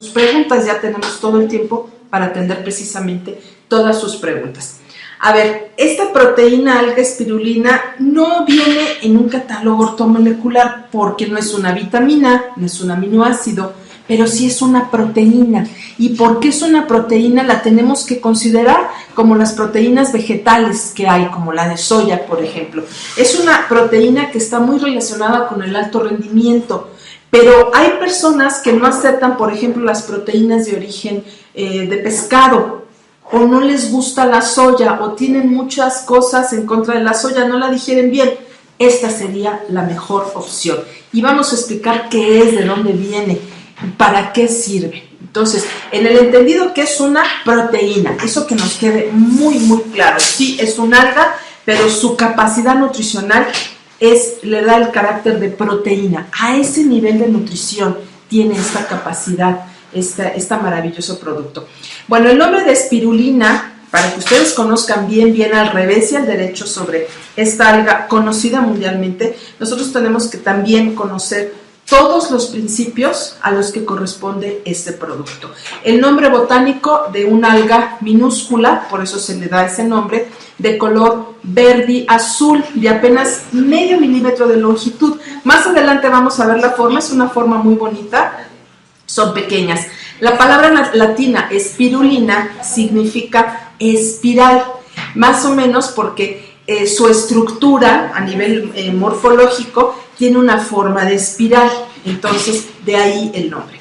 preguntas, ya tenemos todo el tiempo para atender precisamente todas sus preguntas. A ver, esta proteína alga espirulina no viene en un catálogo ortomolecular porque no es una vitamina, no es un aminoácido, pero sí es una proteína. ¿Y por qué es una proteína? La tenemos que considerar como las proteínas vegetales que hay, como la de soya, por ejemplo. Es una proteína que está muy relacionada con el alto rendimiento, pero hay personas que no aceptan, por ejemplo, las proteínas de origen de pescado, o no les gusta la soya, o tienen muchas cosas en contra de la soya, no la digieren bien. Esta sería la mejor opción. Y vamos a explicar qué es, de dónde viene, para qué sirve. Entonces, en el entendido que es una proteína, eso que nos quede muy, muy claro. Sí, es un alga, pero su capacidad nutricional le da el carácter de proteína. A ese nivel de nutrición tiene esta capacidad, este maravilloso producto. Bueno, el nombre de espirulina, para que ustedes conozcan bien al revés y al derecho sobre esta alga conocida mundialmente, nosotros tenemos que también conocer todos los principios a los que corresponde este producto. El nombre botánico de una alga minúscula, por eso se le da ese nombre, de color verde azul, de apenas medio milímetro de longitud. Más adelante vamos a ver la forma, es una forma muy bonita, son pequeñas. La palabra latina espirulina significa espiral, más o menos porque su estructura a nivel morfológico tiene una forma de espiral, entonces de ahí el nombre.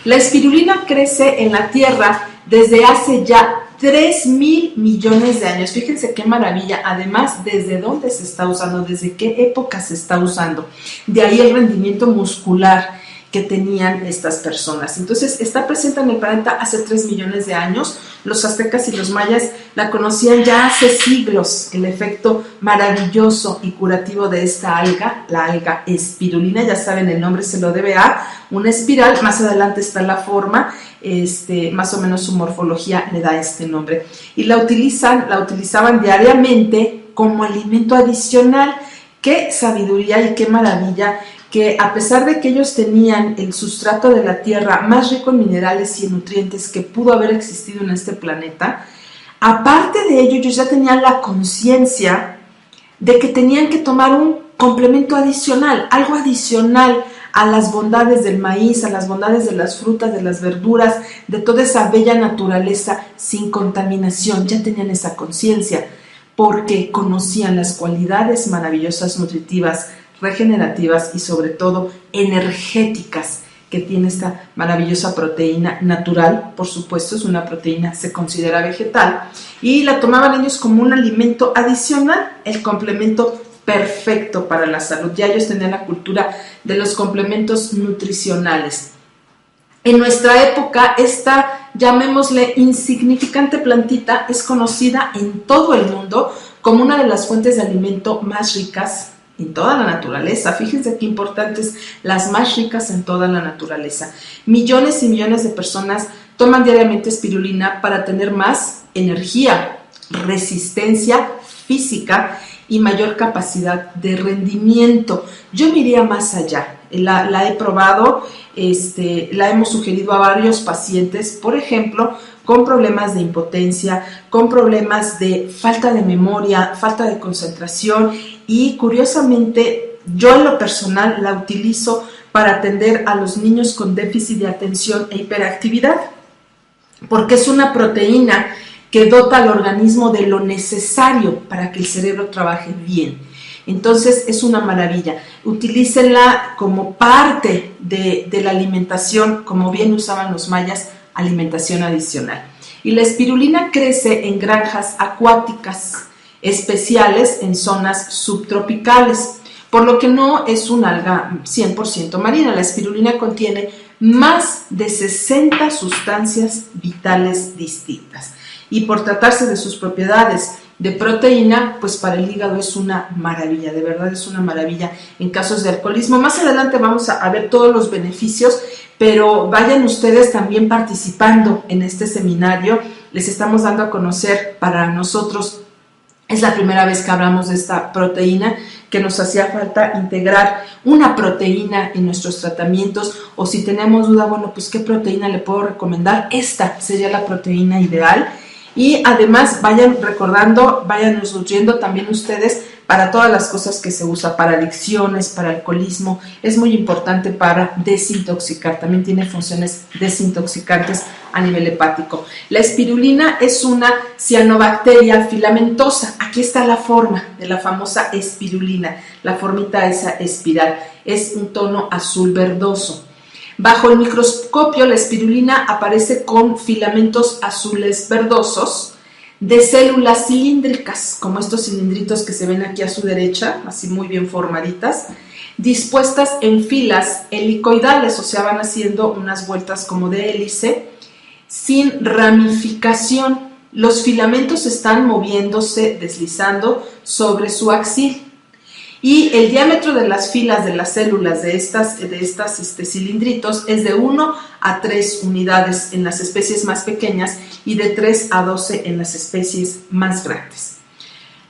La espirulina crece en la tierra desde hace ya 3.000 millones de años. Fíjense qué maravilla, además desde dónde se está usando, desde qué época se está usando. De ahí el rendimiento muscular que tenían estas personas. Entonces está presente en el planeta hace 3 millones de años. Los aztecas y los mayas la conocían ya hace siglos, el efecto maravilloso y curativo de esta alga, la alga espirulina. Ya saben, el nombre se lo debe a una espiral, más adelante está la forma, más o menos su morfología le da este nombre. Y la utilizaban diariamente como alimento adicional. Qué sabiduría y qué maravilla, que a pesar de que ellos tenían el sustrato de la tierra más rico en minerales y en nutrientes que pudo haber existido en este planeta, aparte de ello ellos ya tenían la conciencia de que tenían que tomar un complemento adicional, algo adicional a las bondades del maíz, a las bondades de las frutas, de las verduras, de toda esa bella naturaleza sin contaminación. Ya tenían esa conciencia porque conocían las cualidades maravillosas, nutritivas, regenerativas y sobre todo energéticas que tiene esta maravillosa proteína natural. Por supuesto, es una proteína, se considera vegetal, y la tomaban ellos como un alimento adicional, el complemento perfecto para la salud. Ya ellos tenían la cultura de los complementos nutricionales. En nuestra época, esta, llamémosle, insignificante plantita es conocida en todo el mundo como una de las fuentes de alimento más ricas en toda la naturaleza. Fíjense qué importantes, las más ricas en toda la naturaleza. Millones y millones de personas toman diariamente espirulina para tener más energía, resistencia física y mayor capacidad de rendimiento. Yo me iría más allá. La he probado, la hemos sugerido a varios pacientes, por ejemplo, con problemas de impotencia, con problemas de falta de memoria, falta de concentración, y curiosamente yo en lo personal la utilizo para atender a los niños con déficit de atención e hiperactividad, porque es una proteína que dota al organismo de lo necesario para que el cerebro trabaje bien. Entonces es una maravilla. Utilícenla como parte de la alimentación, como bien usaban los mayas, alimentación adicional. Y la espirulina crece en granjas acuáticas especiales en zonas subtropicales, por lo que no es un alga 100% marina. La espirulina contiene más de 60 sustancias vitales distintas, y por tratarse de sus propiedades de proteína, pues para el hígado es una maravilla, de verdad es una maravilla en casos de alcoholismo. Más adelante vamos a ver todos los beneficios, pero vayan ustedes también participando en este seminario. Les estamos dando a conocer, para nosotros es la primera vez que hablamos de esta proteína, que nos hacía falta integrar una proteína en nuestros tratamientos, o si tenemos duda, bueno, pues ¿qué proteína le puedo recomendar? Esta sería la proteína ideal. Y además vayan recordando, vayan nutriendo también ustedes para todas las cosas que se usa, para adicciones, para alcoholismo. Es muy importante para desintoxicar, también tiene funciones desintoxicantes a nivel hepático. La espirulina es una cianobacteria filamentosa. Aquí está la forma de la famosa espirulina, la formita esa espiral, es un tono azul verdoso. Bajo el microscopio, la espirulina aparece con filamentos azules verdosos de células cilíndricas, como estos cilindritos que se ven aquí a su derecha, así muy bien formaditas, dispuestas en filas helicoidales, o sea, van haciendo unas vueltas como de hélice, sin ramificación. Los filamentos están moviéndose, deslizando sobre su axil. Y el diámetro de las filas de las células de estas cilindritos es de 1 a 3 unidades en las especies más pequeñas y de 3 a 12 en las especies más grandes.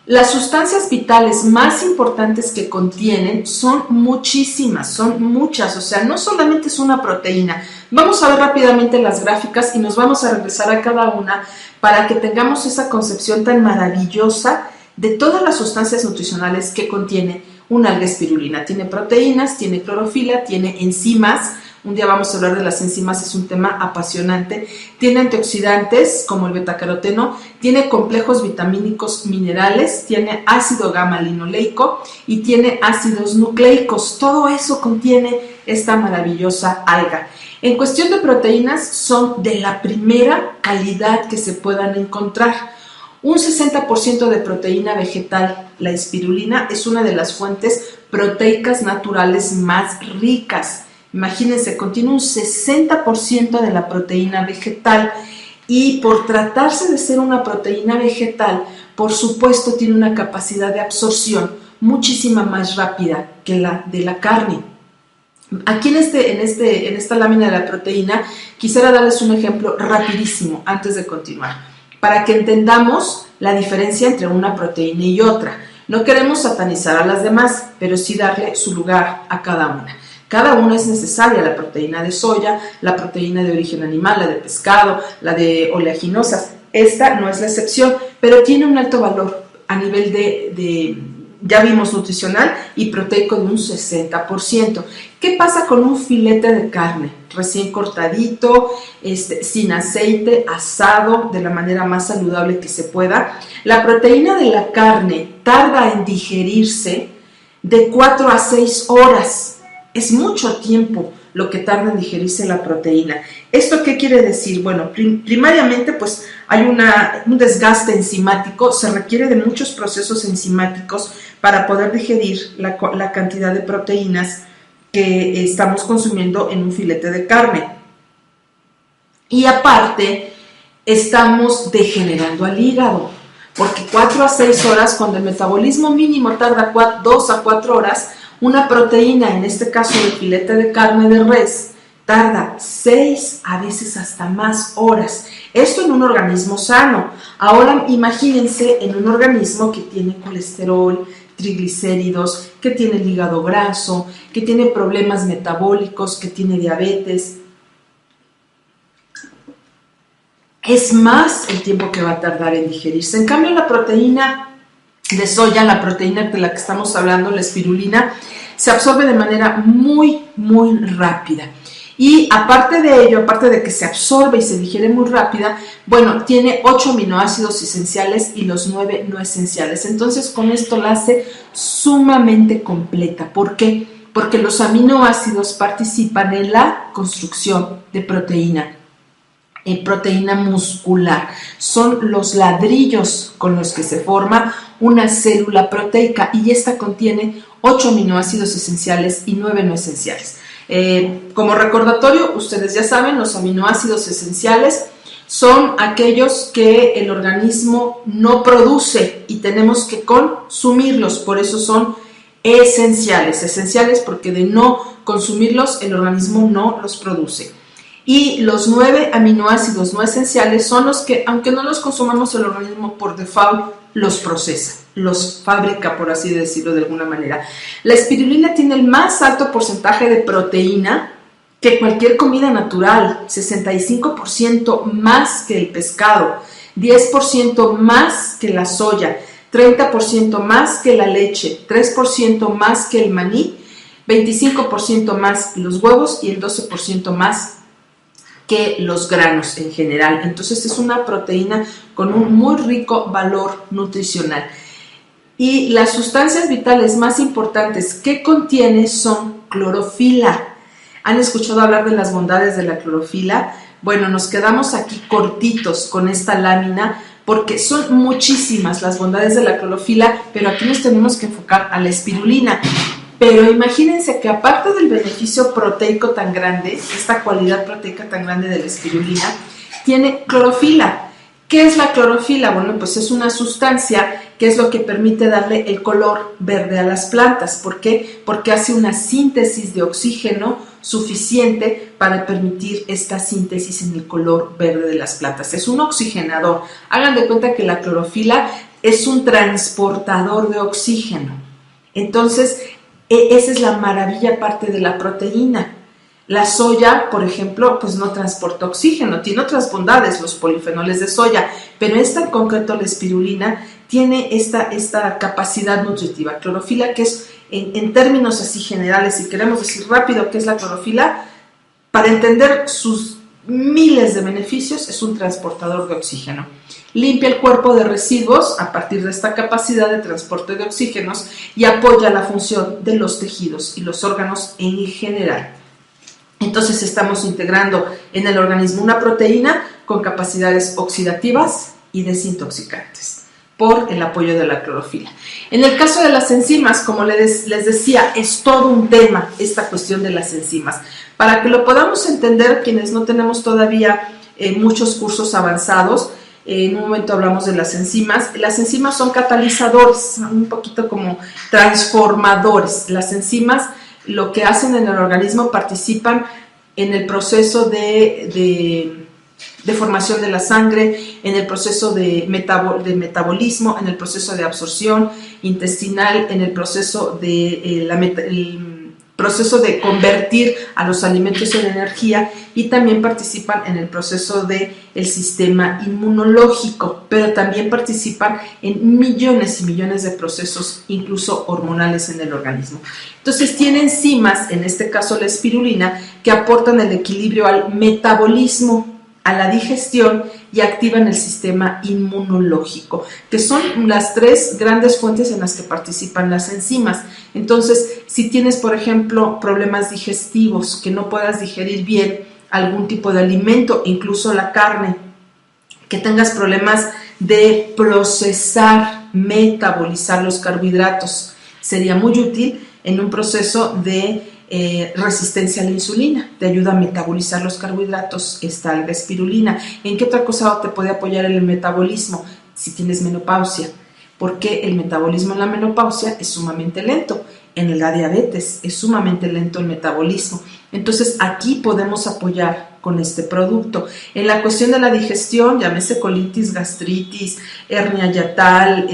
Las sustancias vitales más importantes que contienen son muchísimas, son muchas, o sea, no solamente es una proteína. Vamos a ver rápidamente las gráficas y nos vamos a regresar a cada una para que tengamos esa concepción tan maravillosa de todas las sustancias nutricionales que contiene una alga espirulina. Tiene proteínas, tiene clorofila, tiene enzimas. Un día vamos a hablar de las enzimas, es un tema apasionante. Tiene antioxidantes como el betacaroteno, tiene complejos vitamínicos minerales, tiene ácido gamma linoleico y tiene ácidos nucleicos. Todo eso contiene esta maravillosa alga. En cuestión de proteínas, son de la primera calidad que se puedan encontrar. Un 60% de proteína vegetal, la espirulina, es una de las fuentes proteicas naturales más ricas. Imagínense, contiene un 60% de la proteína vegetal y por tratarse de ser una proteína vegetal, por supuesto tiene una capacidad de absorción muchísima más rápida que la de la carne. Aquí en esta lámina de la proteína quisiera darles un ejemplo rapidísimo antes de continuar, para que entendamos la diferencia entre una proteína y otra. No queremos satanizar a las demás, pero sí darle su lugar a cada una. Cada una es necesaria, la proteína de soya, la proteína de origen animal, la de pescado, la de oleaginosas. Esta no es la excepción, pero tiene un alto valor a nivel ya vimos, nutricional y proteico de un 60%. ¿Qué pasa con un filete de carne recién cortadito, sin aceite, asado de la manera más saludable que se pueda? La proteína de la carne tarda en digerirse de 4 a 6 horas. Es mucho tiempo lo que tarda en digerirse la proteína. ¿Esto qué quiere decir? Bueno, primariamente pues hay un desgaste enzimático, se requiere de muchos procesos enzimáticos para poder digerir la cantidad de proteínas que estamos consumiendo en un filete de carne. Y aparte, estamos degenerando al hígado, porque 4 a 6 horas, cuando el metabolismo mínimo tarda 2 a 4 horas, una proteína, en este caso el filete de carne de res, tarda 6 a veces hasta más horas. Esto en un organismo sano. Ahora imagínense en un organismo que tiene colesterol, triglicéridos, que tiene el hígado graso, que tiene problemas metabólicos, que tiene diabetes. Es más el tiempo que va a tardar en digerirse. En cambio, la proteína de soya, la proteína de la que estamos hablando, la espirulina, se absorbe de manera muy, muy rápida. Y aparte de ello, aparte de que se absorbe y se digiere muy rápida, bueno, tiene 8 aminoácidos esenciales y los 9 no esenciales. Entonces, con esto la hace sumamente completa. ¿Por qué? Porque los aminoácidos participan en la construcción de proteína muscular. Son los ladrillos con los que se forma una célula proteica y esta contiene 8 aminoácidos esenciales y 9 no esenciales. Como recordatorio, ustedes ya saben, los aminoácidos esenciales son aquellos que el organismo no produce y tenemos que consumirlos, por eso son esenciales porque de no consumirlos el organismo no los produce. Y los 9 aminoácidos no esenciales son los que, aunque no los consumamos, el organismo por default los procesa, los fabrica, por así decirlo de alguna manera. La espirulina tiene el más alto porcentaje de proteína que cualquier comida natural, 65% más que el pescado, 10% más que la soya, 30% más que la leche, 3% más que el maní, 25% más que los huevos y el 12% más que los granos en general. Entonces es una proteína con un muy rico valor nutricional. Y las sustancias vitales más importantes que contiene son clorofila. ¿Han escuchado hablar de las bondades de la clorofila? Bueno, nos quedamos aquí cortitos con esta lámina porque son muchísimas las bondades de la clorofila, pero aquí nos tenemos que enfocar a la espirulina. Pero imagínense que aparte del beneficio proteico tan grande, esta cualidad proteica tan grande de la espirulina, tiene clorofila. ¿Qué es la clorofila? Bueno, pues es una sustancia que es lo que permite darle el color verde a las plantas. ¿Por qué? Porque hace una síntesis de oxígeno suficiente para permitir esta síntesis en el color verde de las plantas. Es un oxigenador. Hagan de cuenta que la clorofila es un transportador de oxígeno. Entonces, esa es la maravilla parte de la proteína. La soya, por ejemplo, pues no transporta oxígeno, tiene otras bondades, los polifenoles de soya, pero esta en concreto, la espirulina, tiene esta capacidad nutritiva. Clorofila, que es, en términos así generales, si queremos decir rápido qué es la clorofila, para entender sus miles de beneficios, es un transportador de oxígeno. Limpia el cuerpo de residuos a partir de esta capacidad de transporte de oxígenos y apoya la función de los tejidos y los órganos en general. Entonces estamos integrando en el organismo una proteína con capacidades oxidativas y desintoxicantes por el apoyo de la clorofila. En el caso de las enzimas, como les decía, es todo un tema esta cuestión de las enzimas. Para que lo podamos entender, quienes no tenemos todavía muchos cursos avanzados, en un momento hablamos de las enzimas. Las enzimas son catalizadores, un poquito como transformadores. Las enzimas lo que hacen en el organismo, participan en el proceso de formación de la sangre, en el proceso de metabolismo, en el proceso de absorción intestinal, en el proceso proceso de convertir a los alimentos en energía, y también participan en el proceso del sistema inmunológico, pero también participan en millones y millones de procesos, incluso hormonales en el organismo. Entonces tiene enzimas, en este caso la espirulina, que aportan el equilibrio al metabolismo, a la digestión y activan el sistema inmunológico, que son las tres grandes fuentes en las que participan las enzimas. Entonces, si tienes, por ejemplo, problemas digestivos, que no puedas digerir bien algún tipo de alimento, incluso la carne, que tengas problemas de procesar, metabolizar los carbohidratos, sería muy útil en un proceso de resistencia a la insulina, te ayuda a metabolizar los carbohidratos esta alga espirulina. ¿En qué otra cosa te puede apoyar en el metabolismo? Si tienes menopausia, porque el metabolismo en la menopausia es sumamente lento, en la diabetes es sumamente lento el metabolismo. Entonces aquí podemos apoyar con este producto. En la cuestión de la digestión, llámese colitis, gastritis, hernia yatal,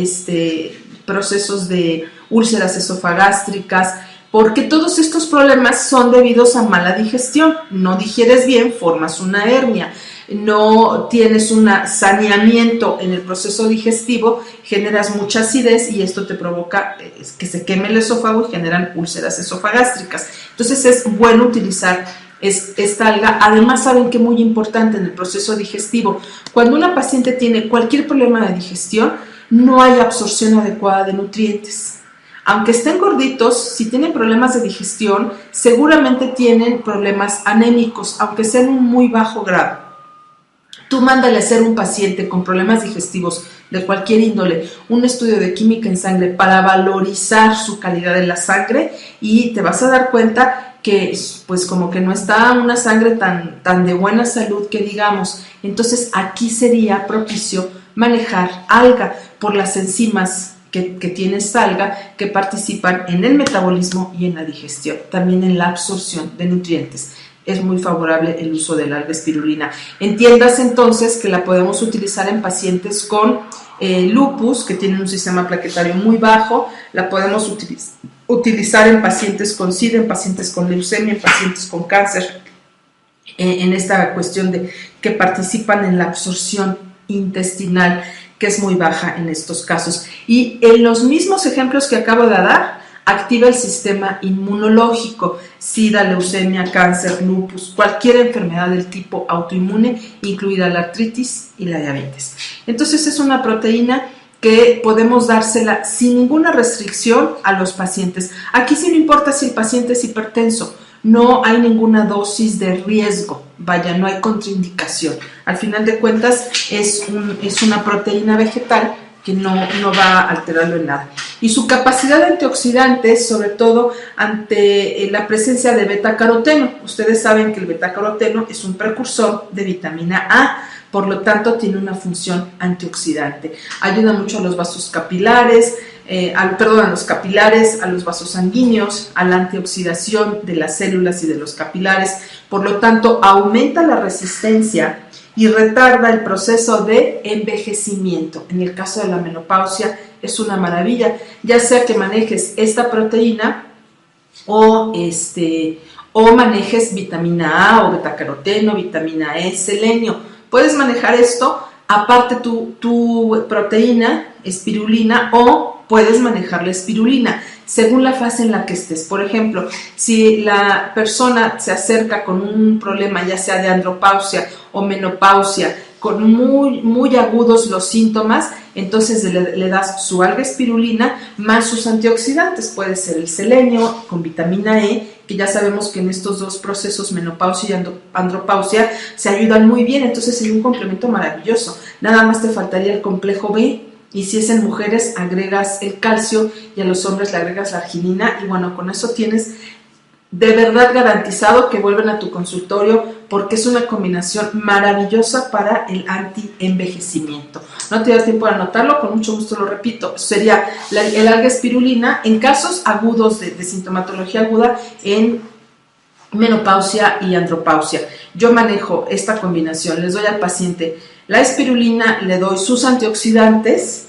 procesos de úlceras esofagástricas, porque todos estos problemas son debidos a mala digestión. No digieres bien, formas una hernia, no tienes un saneamiento en el proceso digestivo, generas mucha acidez y esto te provoca que se queme el esófago y generan úlceras esofagástricas. Entonces es bueno utilizar esta alga. Además, saben que es muy importante en el proceso digestivo, cuando una paciente tiene cualquier problema de digestión, no hay absorción adecuada de nutrientes. Aunque estén gorditos, si tienen problemas de digestión, seguramente tienen problemas anémicos, aunque sean un muy bajo grado. Tú mándale a hacer un paciente con problemas digestivos de cualquier índole un estudio de química en sangre para valorizar su calidad de la sangre y te vas a dar cuenta que pues como que no está una sangre tan de buena salud que digamos. Entonces aquí sería propicio manejar alga por las enzimas que tiene esta alga, que participan en el metabolismo y en la digestión, también en la absorción de nutrientes. es muy favorable el uso del alga espirulina. Entiéndase entonces que la podemos utilizar en pacientes con lupus, que tienen un sistema plaquetario muy bajo, la podemos utilizar en pacientes con SIDA, en pacientes con leucemia, en pacientes con cáncer, en esta cuestión de que participan en la absorción intestinal, que es muy baja en estos casos. Y en los mismos ejemplos que acabo de dar, activa el sistema inmunológico, SIDA, leucemia, cáncer, lupus, cualquier enfermedad del tipo autoinmune, incluida la artritis y la diabetes. Entonces es una proteína que podemos dársela sin ninguna restricción a los pacientes. Aquí sí no importa si el paciente es hipertenso, no hay ninguna dosis de riesgo, vaya, no hay contraindicación. Al final de cuentas es una proteína vegetal que no va a alterarlo en nada. Y su capacidad de antioxidantes, sobre todo ante la presencia de betacaroteno. Ustedes saben que el betacaroteno es un precursor de vitamina A, por lo tanto tiene una función antioxidante. Ayuda mucho a los vasos capilares, a los capilares, a los vasos sanguíneos, a la antioxidación de las células y de los capilares. Por lo tanto, aumenta la resistencia y retarda el proceso de envejecimiento. En el caso de la menopausia es una maravilla, ya sea que manejes esta proteína o manejes vitamina A o betacaroteno, vitamina E, selenio. Puedes manejar esto, aparte tu proteína, espirulina, o puedes manejar la espirulina según la fase en la que estés. Por ejemplo, si la persona se acerca con un problema, ya sea de andropausia o menopausia, con muy agudos los síntomas, entonces le das su alga espirulina más sus antioxidantes. Puede ser el selenio con vitamina E, que ya sabemos que en estos dos procesos, menopausia y andropausia, se ayudan muy bien. Entonces es un complemento maravilloso. Nada más te faltaría el complejo B, y si es en mujeres agregas el calcio y a los hombres le agregas la arginina, y bueno, con eso tienes de verdad garantizado que vuelven a tu consultorio, porque es una combinación maravillosa para el anti-envejecimiento. No te da tiempo de anotarlo, con mucho gusto lo repito. Sería el alga espirulina en casos agudos de sintomatología aguda en menopausia y andropausia. Yo manejo esta combinación, les doy al paciente la espirulina, le doy sus antioxidantes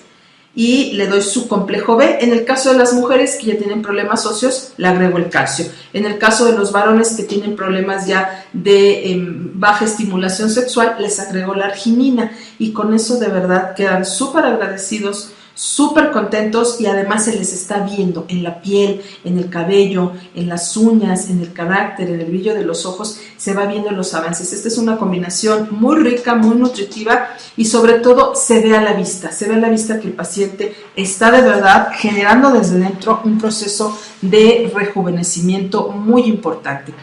y le doy su complejo B. En el caso de las mujeres que ya tienen problemas óseos, le agrego el calcio. En el caso de los varones que tienen problemas ya de baja estimulación sexual, les agrego la arginina, y con eso de verdad quedan súper agradecidos, súper contentos, y además se les está viendo en la piel, en el cabello, en las uñas, en el carácter, en el brillo de los ojos, se va viendo los avances. Esta es una combinación muy rica, muy nutritiva, y sobre todo se ve a la vista que el paciente está de verdad generando desde dentro un proceso de rejuvenecimiento muy importante.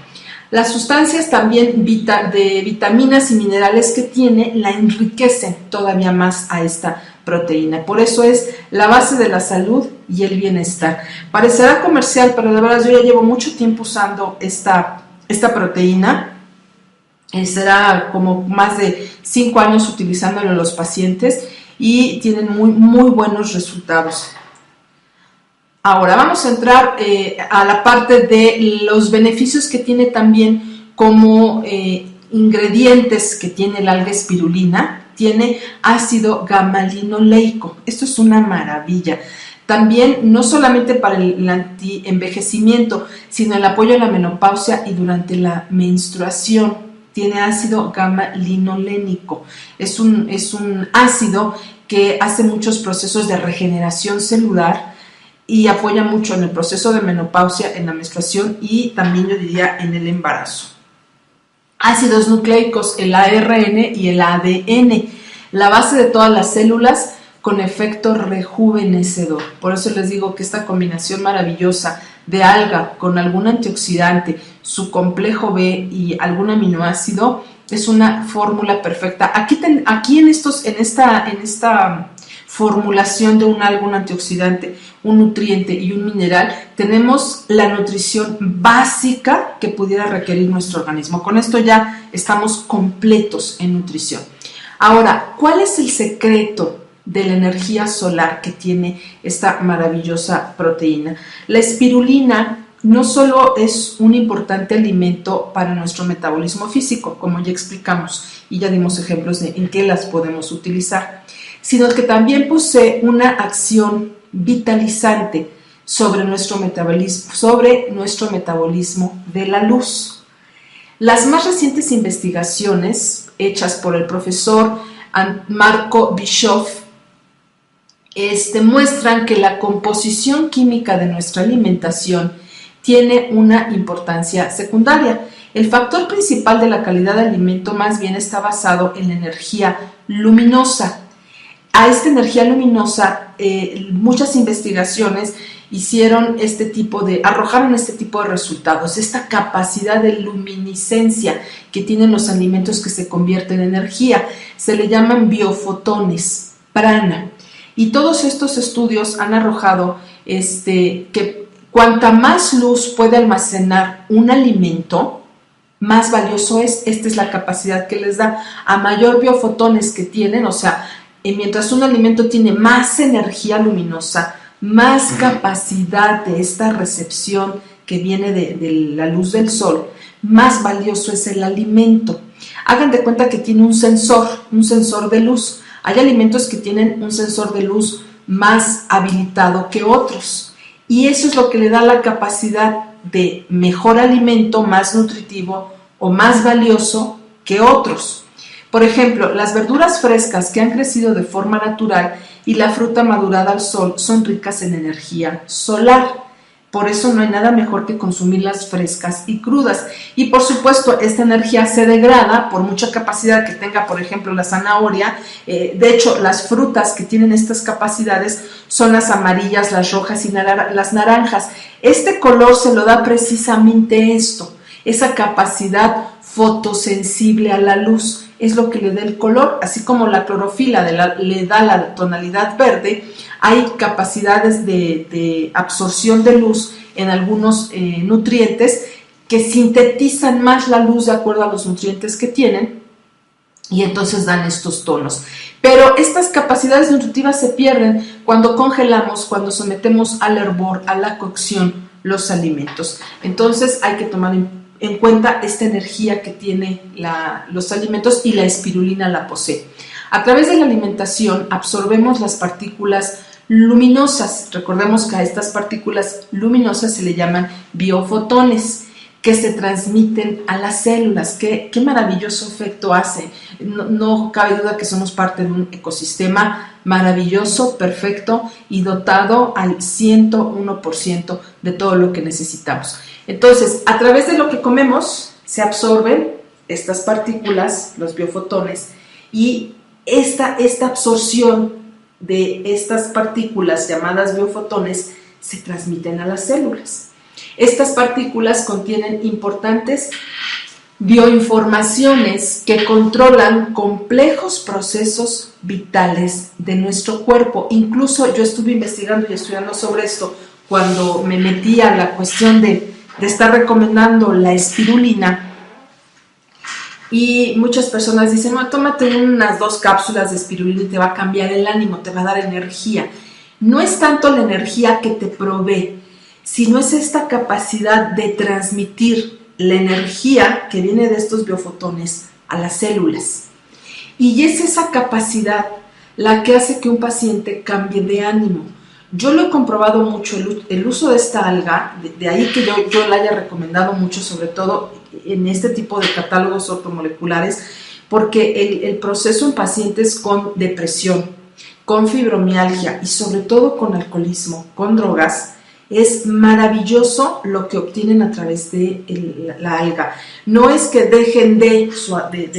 Las sustancias también de vitaminas y minerales que tiene la enriquecen todavía más a esta proteína. Por eso es la base de la salud y el bienestar. Parecerá comercial, pero de verdad yo ya llevo mucho tiempo usando esta proteína. Será como más de 5 años utilizándolo en los pacientes y tienen muy buenos resultados. Ahora vamos a entrar a la parte de los beneficios que tiene también como ingredientes que tiene el alga espirulina. Tiene ácido gamma-linoleico. Esto es una maravilla. También no solamente para el antienvejecimiento, sino el apoyo a la menopausia y durante la menstruación. Tiene ácido gamma-linolénico. Es un ácido que hace muchos procesos de regeneración celular y apoya mucho en el proceso de menopausia, en la menstruación y también yo diría en el embarazo. Ácidos nucleicos, el ARN y el ADN, la base de todas las células con efecto rejuvenecedor. Por eso les digo que esta combinación maravillosa de alga con algún antioxidante, su complejo B y algún aminoácido es una fórmula perfecta. Aquí en esta formulación de algún antioxidante, un nutriente y un mineral, tenemos la nutrición básica que pudiera requerir nuestro organismo. Con esto ya estamos completos en nutrición. Ahora, ¿cuál es el secreto de la energía solar que tiene esta maravillosa proteína? La espirulina no solo es un importante alimento para nuestro metabolismo físico, como ya explicamos y ya dimos ejemplos de en qué las podemos utilizar, sino que también posee una acción vitalizante sobre nuestro metabolismo de la luz. Las más recientes investigaciones hechas por el profesor Marco Bischoff muestran que la composición química de nuestra alimentación tiene una importancia secundaria. El factor principal de la calidad de alimento más bien está basado en la energía luminosa. A esta energía luminosa, muchas investigaciones arrojaron este tipo de resultados, esta capacidad de luminiscencia que tienen los alimentos que se convierten en energía. Se le llaman biofotones, prana. Y todos estos estudios han arrojado que cuanta más luz puede almacenar un alimento, más valioso es. Esta es la capacidad que les da. A mayor biofotones que tienen, o sea, mientras un alimento tiene más energía luminosa, más capacidad de esta recepción que viene de la luz del sol, más valioso es el alimento. Hagan de cuenta que tiene un sensor de luz. Hay alimentos que tienen un sensor de luz más habilitado que otros, y eso es lo que le da la capacidad de mejor alimento, más nutritivo o más valioso que otros. Por ejemplo, las verduras frescas que han crecido de forma natural y la fruta madurada al sol son ricas en energía solar. Por eso no hay nada mejor que consumirlas frescas y crudas. Y por supuesto, esta energía se degrada por mucha capacidad que tenga, por ejemplo, la zanahoria. De hecho, las frutas que tienen estas capacidades son las amarillas, las rojas y las naranjas. Este color se lo da precisamente esto, esa capacidad fotosensible a la luz. Es lo que le da el color, así como la clorofila le da la tonalidad verde. Hay capacidades de absorción de luz en algunos nutrientes que sintetizan más la luz de acuerdo a los nutrientes que tienen, y entonces dan estos tonos. Pero estas capacidades nutritivas se pierden cuando congelamos, cuando sometemos al hervor, a la cocción, los alimentos. Entonces hay que tomar en cuenta esta energía que tiene los alimentos, y la espirulina la posee. A través de la alimentación absorbemos las partículas luminosas. Recordemos que a estas partículas luminosas se le llaman biofotones, que se transmiten a las células. Qué maravilloso efecto hace. No cabe duda que somos parte de un ecosistema maravilloso, perfecto y dotado al 101% de todo lo que necesitamos. Entonces, a través de lo que comemos se absorben estas partículas, los biofotones, y esta absorción de estas partículas llamadas biofotones se transmiten a las células. Estas partículas contienen importantes bioinformaciones que controlan complejos procesos vitales de nuestro cuerpo. Incluso yo estuve investigando y estudiando sobre esto cuando me metí a la cuestión de estar recomendando la espirulina, y muchas personas dicen, no, tómate unas 2 cápsulas de espirulina y te va a cambiar el ánimo, te va a dar energía. No es tanto la energía que te provee, sino es esta capacidad de transmitir la energía que viene de estos biofotones a las células. Y es esa capacidad la que hace que un paciente cambie de ánimo. Yo lo he comprobado mucho, el uso de esta alga, de ahí que yo la haya recomendado mucho, sobre todo en este tipo de catálogos ortomoleculares, porque el proceso en pacientes con depresión, con fibromialgia y sobre todo con alcoholismo, con drogas, es maravilloso lo que obtienen a través de la alga. No es que dejen de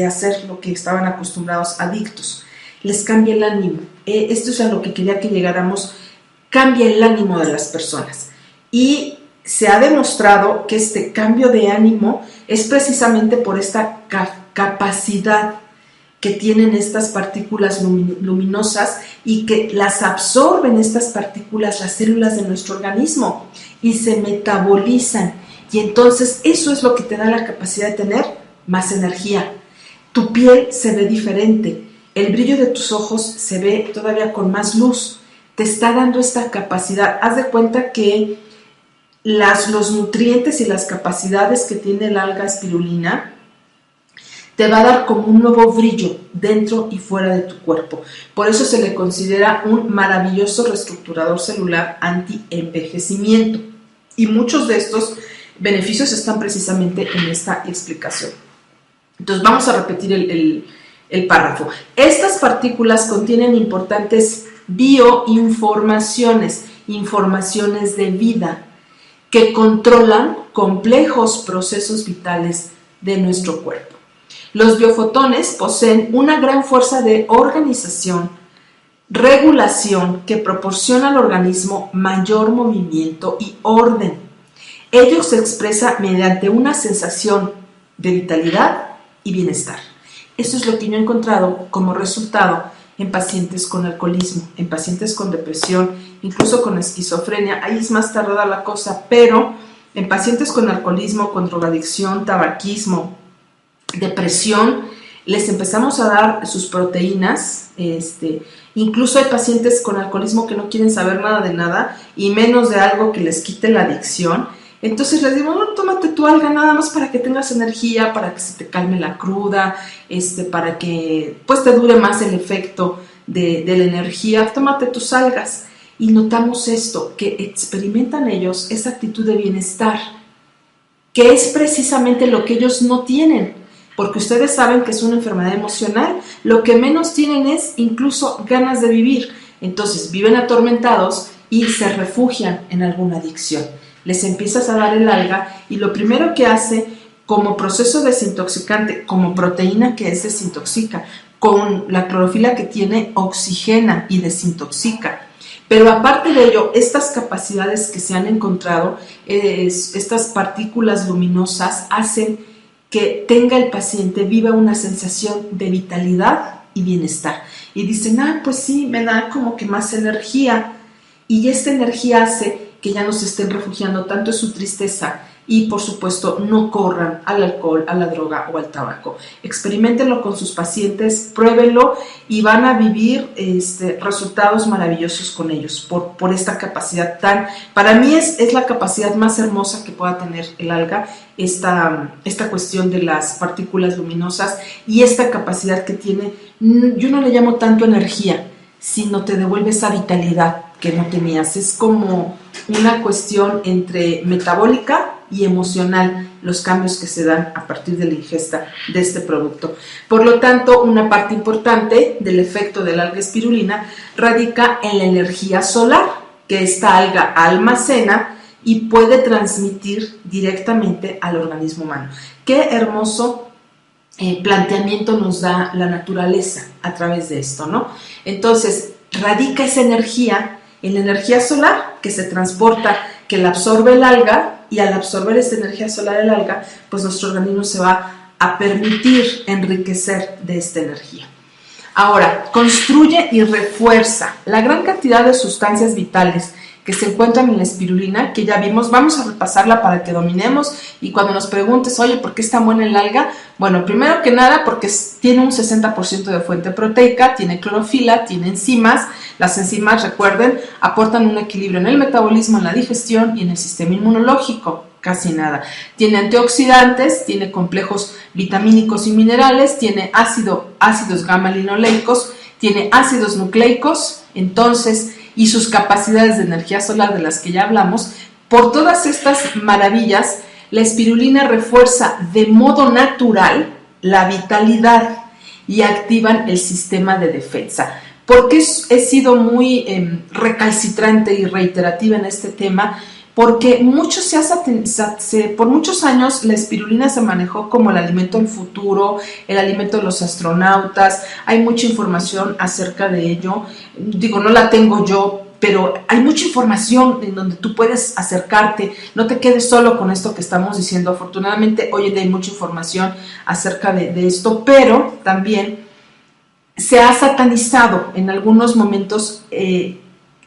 hacer lo que estaban acostumbrados, adictos, les cambia el ánimo. Esto es a lo que quería que llegáramos. Cambia el ánimo de las personas, y se ha demostrado que este cambio de ánimo es precisamente por esta capacidad que tienen estas partículas luminosas, y que las absorben estas partículas las células de nuestro organismo y se metabolizan, y entonces eso es lo que te da la capacidad de tener más energía. Tu piel se ve diferente, el brillo de tus ojos se ve todavía con más luz. Te está dando esta capacidad. Haz de cuenta que los nutrientes y las capacidades que tiene el alga espirulina, te va a dar como un nuevo brillo dentro y fuera de tu cuerpo. Por eso se le considera un maravilloso reestructurador celular anti-envejecimiento. Y muchos de estos beneficios están precisamente en esta explicación. Entonces vamos a repetir el párrafo. Estas partículas contienen importantes bioinformaciones, informaciones de vida, que controlan complejos procesos vitales de nuestro cuerpo. Los biofotones poseen una gran fuerza de organización, regulación que proporciona al organismo mayor movimiento y orden. Ello se expresa mediante una sensación de vitalidad y bienestar. Eso es lo que yo he encontrado como resultado en pacientes con alcoholismo, en pacientes con depresión, incluso con esquizofrenia. Ahí es más tardada la cosa, pero en pacientes con alcoholismo, con drogadicción, tabaquismo, depresión, les empezamos a dar sus proteínas. Incluso hay pacientes con alcoholismo que no quieren saber nada de nada y menos de algo que les quite la adicción. Entonces les digo, bueno, tómate tu alga nada más para que tengas energía, para que se te calme la cruda, para que pues te dure más el efecto de la energía. Tómate tus algas. Y notamos esto, que experimentan ellos esa actitud de bienestar, que es precisamente lo que ellos no tienen. Porque ustedes saben que es una enfermedad emocional, lo que menos tienen es incluso ganas de vivir. Entonces viven atormentados y se refugian en alguna adicción. Les empiezas a dar el alga y lo primero que hace como proceso desintoxicante, como proteína que es desintoxica, con la clorofila que tiene oxigena y desintoxica. Pero aparte de ello, estas capacidades que se han encontrado, estas partículas luminosas hacen que tenga el paciente, viva una sensación de vitalidad y bienestar. Y dicen, pues sí, me da como que más energía. Y esta energía hace que ya no se estén refugiando tanto en su tristeza y, por supuesto, no corran al alcohol, a la droga o al tabaco. Experiméntenlo con sus pacientes, pruébenlo y van a vivir resultados maravillosos con ellos por esta capacidad para mí es la capacidad más hermosa que pueda tener el alga, esta cuestión de las partículas luminosas y esta capacidad que tiene. Yo no le llamo tanto energía, sino te devuelve esa vitalidad que no tenías. Es como una cuestión entre metabólica y emocional, los cambios que se dan a partir de la ingesta de este producto. Por lo tanto, una parte importante del efecto del alga espirulina radica en la energía solar que esta alga almacena y puede transmitir directamente al organismo humano. Qué hermoso planteamiento nos da la naturaleza a través de esto, ¿no? Entonces, radica esa energía en la energía solar que se transporta, que la absorbe el alga, y al absorber esta energía solar el alga, pues nuestro organismo se va a permitir enriquecer de esta energía. Ahora, construye y refuerza la gran cantidad de sustancias vitales que se encuentran en la espirulina, que ya vimos. Vamos a repasarla para que dominemos y cuando nos preguntes, oye, ¿por qué es tan buena el alga? Bueno, primero que nada porque tiene un 60% de fuente proteica, tiene clorofila, tiene enzimas. Las enzimas, recuerden, aportan un equilibrio en el metabolismo, en la digestión y en el sistema inmunológico. Casi nada. Tiene antioxidantes, tiene complejos vitamínicos y minerales, tiene ácidos gamma-linoleicos, tiene ácidos nucleicos, entonces, y sus capacidades de energía solar de las que ya hablamos. Por todas estas maravillas, la espirulina refuerza de modo natural la vitalidad y activan el sistema de defensa. ¿Por qué he sido muy recalcitrante y reiterativa en este tema? Porque por muchos años la espirulina se manejó como el alimento del futuro, el alimento de los astronautas. Hay mucha información acerca de ello. Digo, no la tengo yo, pero hay mucha información en donde tú puedes acercarte. No te quedes solo con esto que estamos diciendo. Afortunadamente hoy en día hay mucha información acerca de esto, pero también se ha satanizado en algunos momentos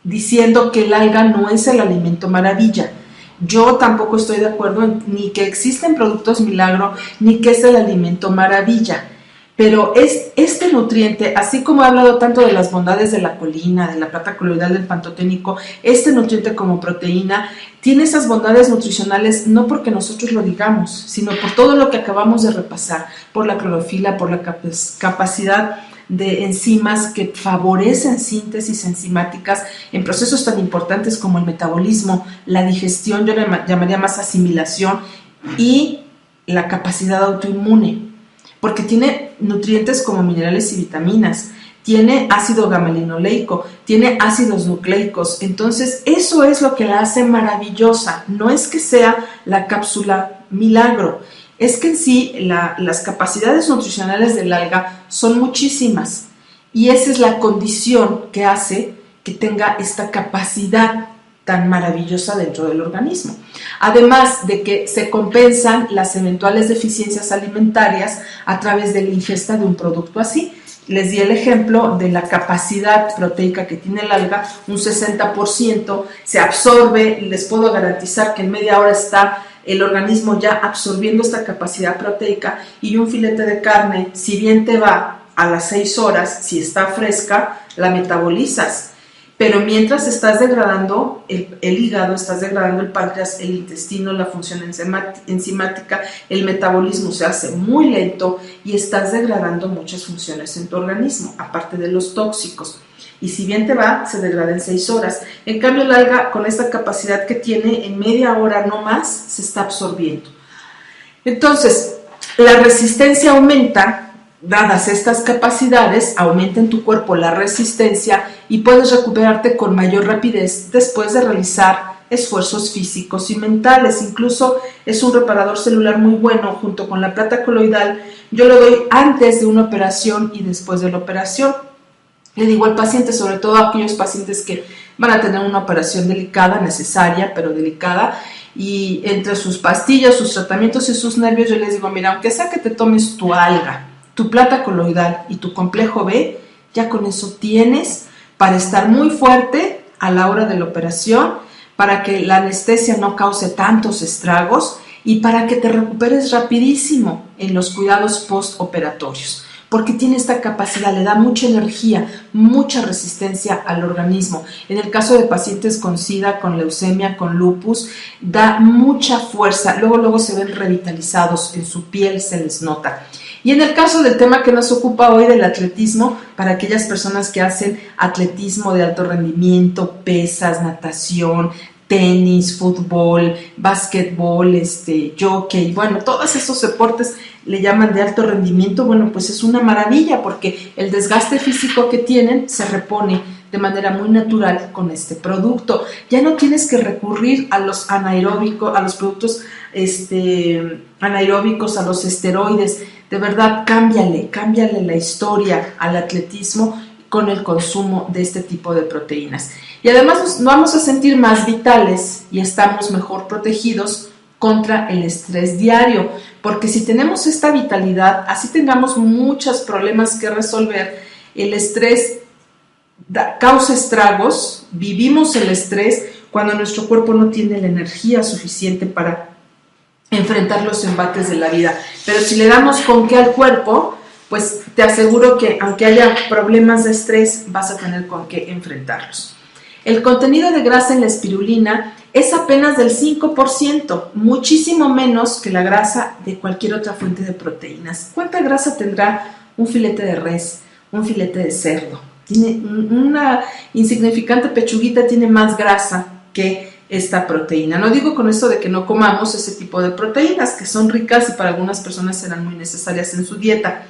diciendo que el alga no es el alimento maravilla. Yo tampoco estoy de acuerdo ni que existen productos milagro, ni que es el alimento maravilla. Pero este nutriente, así como he hablado tanto de las bondades de la colina, de la plata coloidal del pantoténico, este nutriente como proteína tiene esas bondades nutricionales no porque nosotros lo digamos, sino por todo lo que acabamos de repasar, por la clorofila, por la capacidad de enzimas que favorecen síntesis enzimáticas en procesos tan importantes como el metabolismo, la digestión, yo le llamaría más asimilación, y la capacidad autoinmune, porque tiene nutrientes como minerales y vitaminas, tiene ácido gamma-linoleico, tiene ácidos nucleicos. Entonces eso es lo que la hace maravillosa. No es que sea la cápsula milagro, es que en sí las capacidades nutricionales del alga son muchísimas, y esa es la condición que hace que tenga esta capacidad tan maravillosa dentro del organismo. Además de que se compensan las eventuales deficiencias alimentarias a través de la ingesta de un producto así. Les di el ejemplo de la capacidad proteica que tiene el alga, un 60% se absorbe. Les puedo garantizar que en media hora está el organismo ya absorbiendo esta capacidad proteica, y un filete de carne, si bien te va a las 6 horas, si está fresca, la metabolizas. Pero mientras estás degradando el hígado, estás degradando el páncreas, el intestino, la función enzimática, el metabolismo se hace muy lento y estás degradando muchas funciones en tu organismo, aparte de los tóxicos. Y si bien te va, se degrada en 6 horas. En cambio, el alga, con esta capacidad que tiene, en media hora no más, se está absorbiendo. Entonces, la resistencia aumenta. Dadas estas capacidades, aumenta en tu cuerpo la resistencia y puedes recuperarte con mayor rapidez después de realizar esfuerzos físicos y mentales. Incluso es un reparador celular muy bueno junto con la plata coloidal. Yo lo doy antes de una operación y después de la operación. Le digo al paciente, sobre todo a aquellos pacientes que van a tener una operación delicada, necesaria, pero delicada, y entre sus pastillas, sus tratamientos y sus nervios, yo les digo, mira, aunque sea que te tomes tu alga, tu plata coloidal y tu complejo B, ya con eso tienes para estar muy fuerte a la hora de la operación, para que la anestesia no cause tantos estragos y para que te recuperes rapidísimo en los cuidados postoperatorios, porque tiene esta capacidad, le da mucha energía, mucha resistencia al organismo. En el caso de pacientes con SIDA, con leucemia, con lupus, da mucha fuerza, luego se ven revitalizados, en su piel se les nota. Y en el caso del tema que nos ocupa hoy, del atletismo, para aquellas personas que hacen atletismo de alto rendimiento, pesas, natación, tenis, fútbol, básquetbol, jockey, bueno, todos esos deportes le llaman de alto rendimiento. Bueno, pues es una maravilla porque el desgaste físico que tienen se repone de manera muy natural con este producto. Ya no tienes que recurrir a los anaeróbicos, a los productos anaeróbicos, a los esteroides. De verdad, cámbiale la historia al atletismo con el consumo de este tipo de proteínas. Y además nos vamos a sentir más vitales y estamos mejor protegidos contra el estrés diario, porque si tenemos esta vitalidad, así tengamos muchos problemas que resolver, el estrés causa estragos, vivimos el estrés cuando nuestro cuerpo no tiene la energía suficiente para enfrentar los embates de la vida. Pero si le damos con qué al cuerpo, pues te aseguro que aunque haya problemas de estrés, vas a tener con qué enfrentarlos. El contenido de grasa en la espirulina es apenas del 5%, muchísimo menos que la grasa de cualquier otra fuente de proteínas. ¿Cuánta grasa tendrá un filete de res, un filete de cerdo? Tiene una insignificante pechuguita, tiene más grasa que esta proteína. No digo con esto de que no comamos ese tipo de proteínas, que son ricas y para algunas personas serán muy necesarias en su dieta,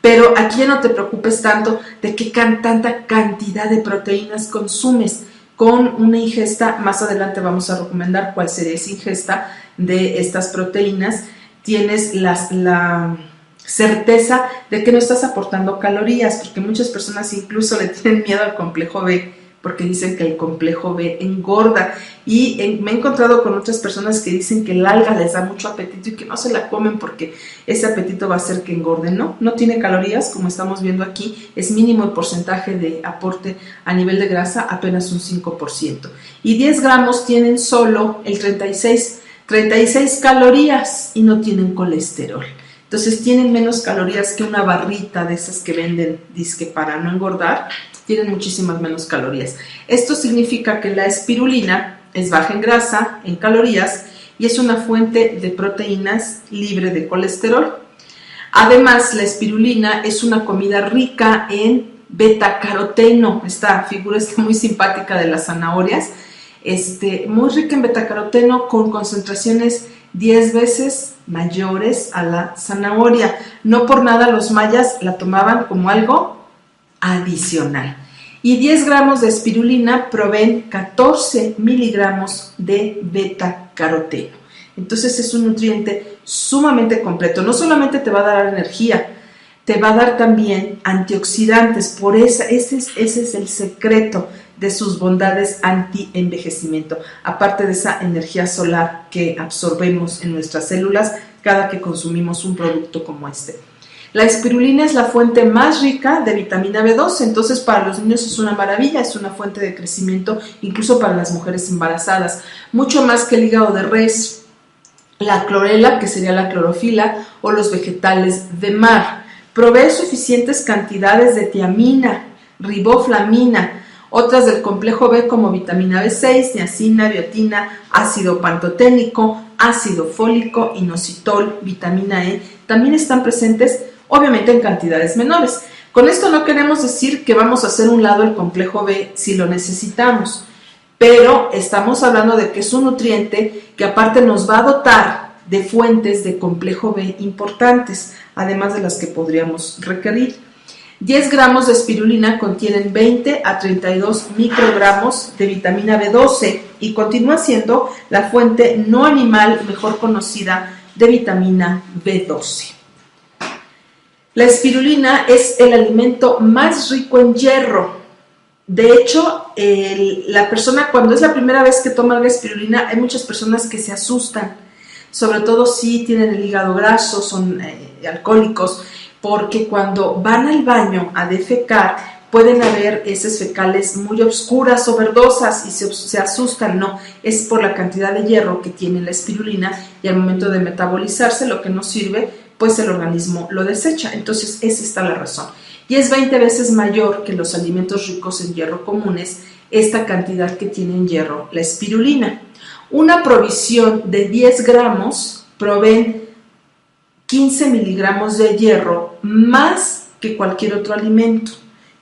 pero aquí ya no te preocupes tanto de qué tanta cantidad de proteínas consumes. Con una ingesta, más adelante vamos a recomendar cuál sería esa ingesta de estas proteínas, tienes la certeza de que no estás aportando calorías, porque muchas personas incluso le tienen miedo al complejo B, porque dicen que el complejo B engorda, y me he encontrado con otras personas que dicen que el alga les da mucho apetito y que no se la comen porque ese apetito va a hacer que engorden. No tiene calorías, como estamos viendo aquí, es mínimo el porcentaje de aporte a nivel de grasa, apenas un 5%, y 10 gramos tienen solo el 36 calorías y no tienen colesterol. Entonces tienen menos calorías que una barrita de esas que venden disque para no engordar, tienen muchísimas menos calorías. Esto significa que la espirulina es baja en grasa, en calorías, y es una fuente de proteínas libre de colesterol. Además, la espirulina es una comida rica en betacaroteno. Esta figura está muy simpática de las zanahorias, muy rica en betacaroteno con concentraciones 10 veces mayores a la zanahoria. No por nada los mayas la tomaban como algo adicional. Y 10 gramos de espirulina proveen 14 miligramos de betacaroteno. Entonces es un nutriente sumamente completo. No solamente te va a dar energía, te va a dar también antioxidantes. Por eso ese es el secreto de sus bondades anti-envejecimiento, aparte de esa energía solar que absorbemos en nuestras células cada que consumimos un producto como este. La espirulina es la fuente más rica de vitamina B12, entonces para los niños es una maravilla, es una fuente de crecimiento, incluso para las mujeres embarazadas, mucho más que el hígado de res, la clorela, que sería la clorofila, o los vegetales de mar. Provee suficientes cantidades de tiamina, riboflavina, otras del complejo B como vitamina B6, niacina, biotina, ácido pantoténico, ácido fólico, inositol, vitamina E, también están presentes obviamente en cantidades menores. Con esto no queremos decir que vamos a hacer a un lado el complejo B si lo necesitamos, pero estamos hablando de que es un nutriente que aparte nos va a dotar de fuentes de complejo B importantes, además de las que podríamos requerir. 10 gramos de espirulina contienen 20 a 32 microgramos de vitamina B12 y continúa siendo la fuente no animal mejor conocida de vitamina B12. La espirulina es el alimento más rico en hierro. De hecho, la persona cuando es la primera vez que toma la espirulina, hay muchas personas que se asustan, sobre todo si tienen el hígado graso, son alcohólicos, porque cuando van al baño a defecar pueden haber heces fecales muy oscuras o verdosas y se asustan. No, es por la cantidad de hierro que tiene la espirulina y al momento de metabolizarse lo que no sirve, pues el organismo lo desecha. Entonces esa está la razón. Y es 20 veces mayor que los alimentos ricos en hierro comunes esta cantidad que tiene en hierro la espirulina. Una provisión de 10 gramos provee 15 miligramos de hierro más que cualquier otro alimento.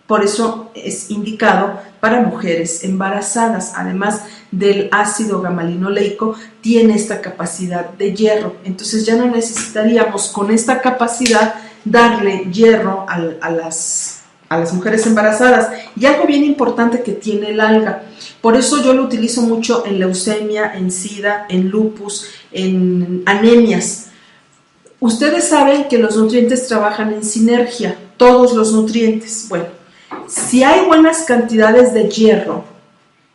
Por eso es indicado para mujeres embarazadas. Además del ácido gamalinoleico, tiene esta capacidad de hierro. Entonces ya no necesitaríamos con esta capacidad darle hierro a las mujeres embarazadas. Y algo bien importante que tiene el alga. Por eso yo lo utilizo mucho en leucemia, en SIDA, en lupus, en anemias. Ustedes saben que los nutrientes trabajan en sinergia, todos los nutrientes. Bueno, si hay buenas cantidades de hierro,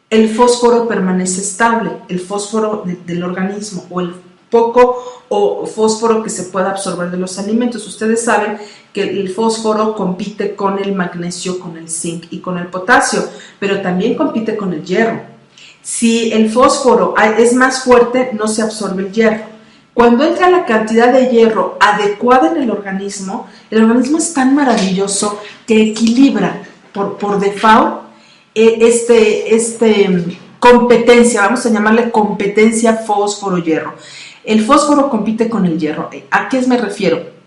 el fósforo permanece estable, el fósforo del organismo o el poco o fósforo que se pueda absorber de los alimentos. Ustedes saben que el fósforo compite con el magnesio, con el zinc y con el potasio, pero también compite con el hierro. Si el fósforo es más fuerte, no se absorbe el hierro. Cuando entra la cantidad de hierro adecuada en el organismo es tan maravilloso que equilibra por default competencia, vamos a llamarle competencia fósforo-hierro. El fósforo compite con el hierro. ¿A qué me refiero?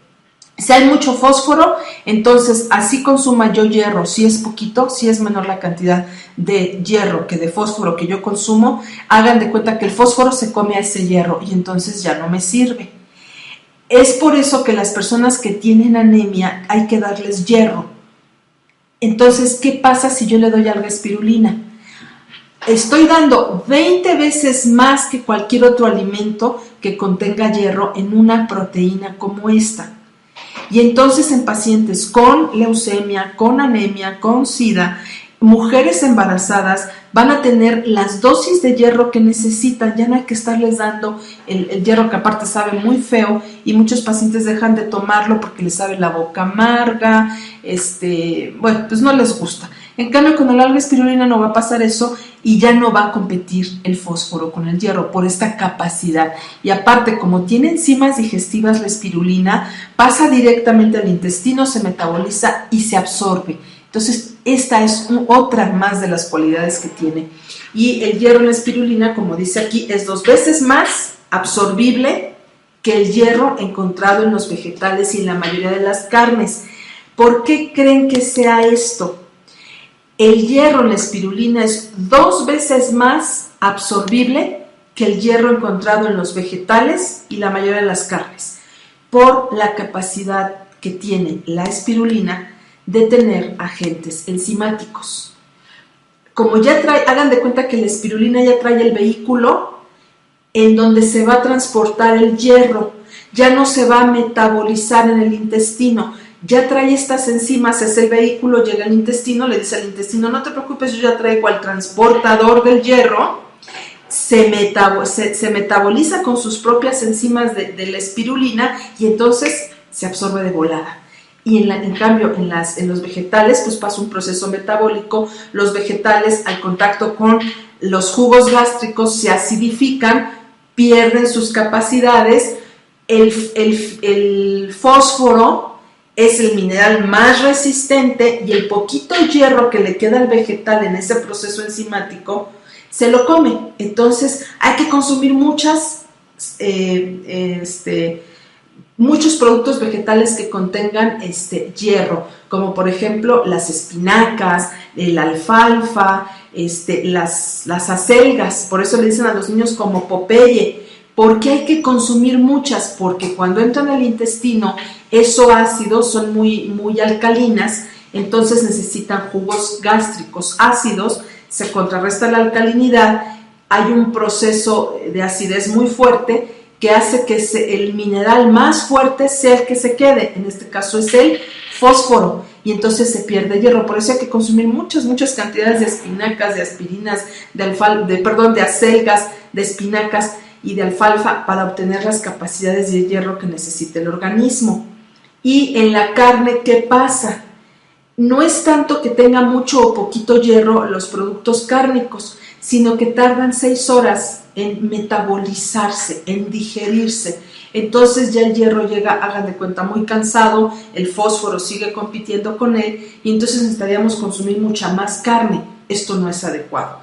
Si hay mucho fósforo, entonces así consuma yo hierro, si es poquito, si es menor la cantidad de hierro que de fósforo que yo consumo, hagan de cuenta que el fósforo se come a ese hierro y entonces ya no me sirve. Es por eso que las personas que tienen anemia hay que darles hierro. Entonces, ¿qué pasa si yo le doy alga espirulina? Estoy dando 20 veces más que cualquier otro alimento que contenga hierro en una proteína como esta. Y entonces en pacientes con leucemia, con anemia, con SIDA, mujeres embarazadas van a tener las dosis de hierro que necesitan. Ya no hay que estarles dando el hierro, que aparte sabe muy feo y muchos pacientes dejan de tomarlo porque les sabe la boca amarga, bueno, pues no les gusta. En cambio, con el alga espirulina no va a pasar eso y ya no va a competir el fósforo con el hierro por esta capacidad. Y aparte, como tiene enzimas digestivas la espirulina, pasa directamente al intestino, se metaboliza y se absorbe. Entonces, esta es otra más de las cualidades que tiene. Y el hierro en la espirulina, como dice aquí, es 2 veces más absorbible que el hierro encontrado en los vegetales y en la mayoría de las carnes. ¿Por qué creen que sea esto? El hierro en la espirulina es 2 veces más absorbible que el hierro encontrado en los vegetales y la mayoría de las carnes, por la capacidad que tiene la espirulina de tener agentes enzimáticos. Como ya trae, hagan de cuenta que la espirulina ya trae el vehículo en donde se va a transportar el hierro, ya no se va a metabolizar en el intestino, ya trae estas enzimas, es el vehículo, llega al intestino, le dice al intestino, no te preocupes, yo ya traigo al transportador del hierro, se metaboliza con sus propias enzimas de la espirulina y entonces se absorbe de volada. Y en cambio en los vegetales pues pasa un proceso metabólico, los vegetales al contacto con los jugos gástricos se acidifican, pierden sus capacidades, el fósforo es el mineral más resistente y el poquito hierro que le queda al vegetal en ese proceso enzimático se lo come. Entonces hay que consumir muchos productos vegetales que contengan hierro, como por ejemplo las espinacas, la alfalfa, las acelgas. Por eso le dicen a los niños como Popeye. ¿Por qué hay que consumir muchas? Porque cuando entran al intestino, esos ácidos son muy alcalinas, entonces necesitan jugos gástricos ácidos, se contrarresta la alcalinidad, hay un proceso de acidez muy fuerte que hace que el mineral más fuerte sea el que se quede, en este caso es el fósforo, y entonces se pierde hierro. Por eso hay que consumir muchas cantidades de espinacas, de aspirinas, de acelgas, de espinacas y de alfalfa para obtener las capacidades de hierro que necesita el organismo. Y en la carne, ¿qué pasa? No es tanto que tenga mucho o poquito hierro los productos cárnicos, sino que tardan 6 horas en metabolizarse, en digerirse. Entonces ya el hierro llega, hagan de cuenta, muy cansado, el fósforo sigue compitiendo con él y entonces necesitaríamos consumir mucha más carne. Esto no es adecuado.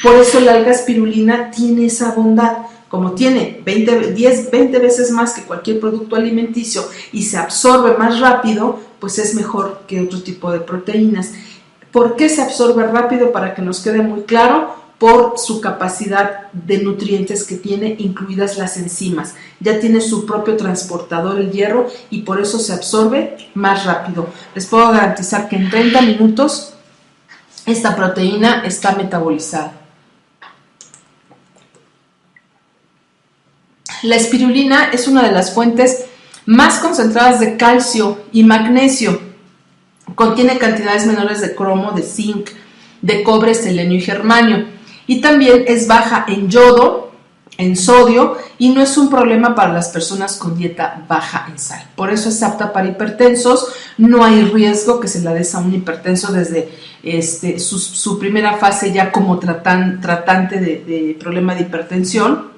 Por eso la alga espirulina tiene esa bondad. Como tiene 20 veces más que cualquier producto alimenticio y se absorbe más rápido, pues es mejor que otro tipo de proteínas. ¿Por qué se absorbe rápido? Para que nos quede muy claro, por su capacidad de nutrientes que tiene, incluidas las enzimas. Ya tiene su propio transportador el hierro y por eso se absorbe más rápido. Les puedo garantizar que en 30 minutos esta proteína está metabolizada. La espirulina es una de las fuentes más concentradas de calcio y magnesio. Contiene cantidades menores de cromo, de zinc, de cobre, selenio y germanio. Y también es baja en yodo, en sodio, y no es un problema para las personas con dieta baja en sal. Por eso es apta para hipertensos. No hay riesgo que se la des a un hipertenso desde su primera fase ya como tratante de problema de hipertensión.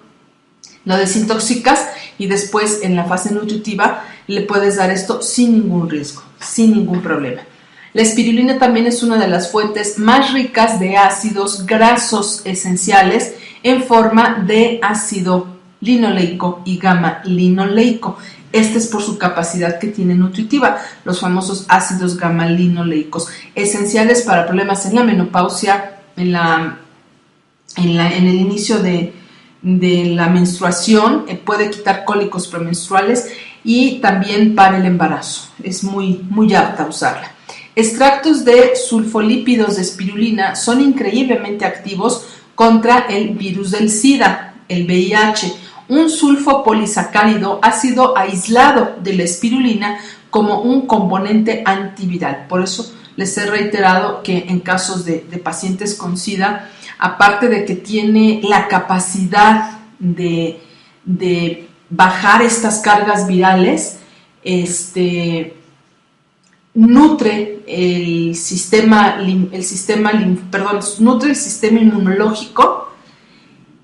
Lo desintoxicas y después en la fase nutritiva le puedes dar esto sin ningún riesgo, sin ningún problema. La espirulina también es una de las fuentes más ricas de ácidos grasos esenciales en forma de ácido linoleico y gamma linoleico. Este es por su capacidad que tiene nutritiva, los famosos ácidos gamma linoleicos, esenciales para problemas en la menopausia, en el inicio de la menstruación, puede quitar cólicos premenstruales y también para el embarazo. Es muy apta a usarla. Extractos de sulfolípidos de espirulina son increíblemente activos contra el virus del SIDA, el VIH. Un sulfopolisacárido ha sido aislado de la espirulina como un componente antiviral. Por eso les he reiterado que en casos de pacientes con SIDA, aparte de que tiene la capacidad de bajar estas cargas virales, nutre nutre el sistema inmunológico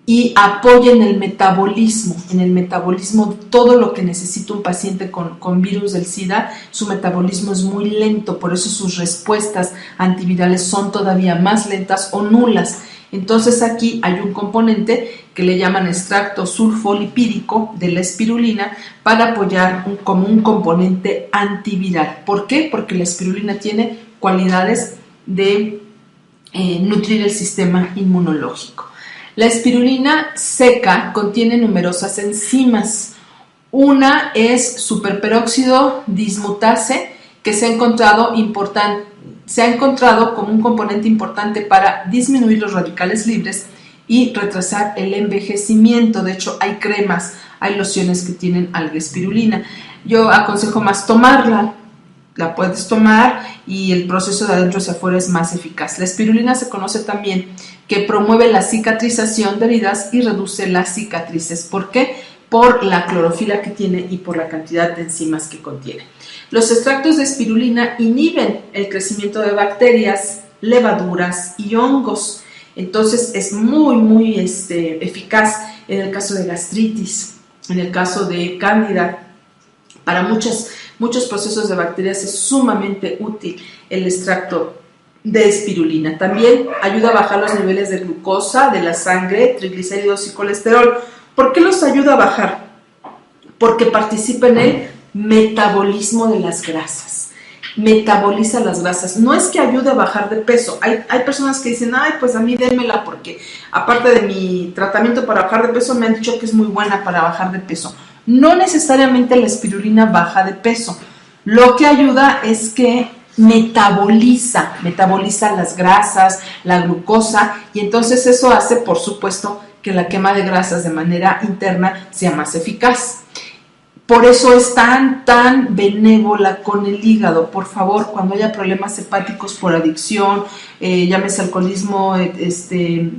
y apoya en el metabolismo todo lo que necesita un paciente con virus del SIDA. Su metabolismo es muy lento, por eso sus respuestas antivirales son todavía más lentas o nulas. Entonces aquí hay un componente que le llaman extracto sulfolipídico de la espirulina para apoyar como un componente antiviral. ¿Por qué? Porque la espirulina tiene cualidades de nutrir el sistema inmunológico. La espirulina seca contiene numerosas enzimas. Una es superperóxido dismutase, que se ha encontrado como un componente importante para disminuir los radicales libres y retrasar el envejecimiento. De hecho, hay cremas, hay lociones que tienen alga-espirulina. Yo aconsejo más tomarla. La puedes tomar y el proceso de adentro hacia afuera es más eficaz. La espirulina se conoce también que promueve la cicatrización de heridas y reduce las cicatrices. ¿Por qué? Por la clorofila que tiene y por la cantidad de enzimas que contiene. Los extractos de espirulina inhiben el crecimiento de bacterias, levaduras y hongos. Entonces es muy eficaz en el caso de gastritis, en el caso de cándida. Para muchos procesos de bacterias es sumamente útil el extracto de espirulina. También ayuda a bajar los niveles de glucosa de la sangre, triglicéridos y colesterol. ¿Por qué los ayuda a bajar? Porque participa en el metabolismo de las grasas. Metaboliza las grasas. No es que ayude a bajar de peso. Hay personas que dicen, ay, pues a mí démela porque aparte de mi tratamiento para bajar de peso me han dicho que es muy buena para bajar de peso. No necesariamente la espirulina baja de peso. Lo que ayuda es que metaboliza las grasas, la glucosa, y entonces eso hace, por supuesto, que la quema de grasas de manera interna sea más eficaz. Por eso es tan benévola con el hígado. Por favor, cuando haya problemas hepáticos por adicción, llámese alcoholismo,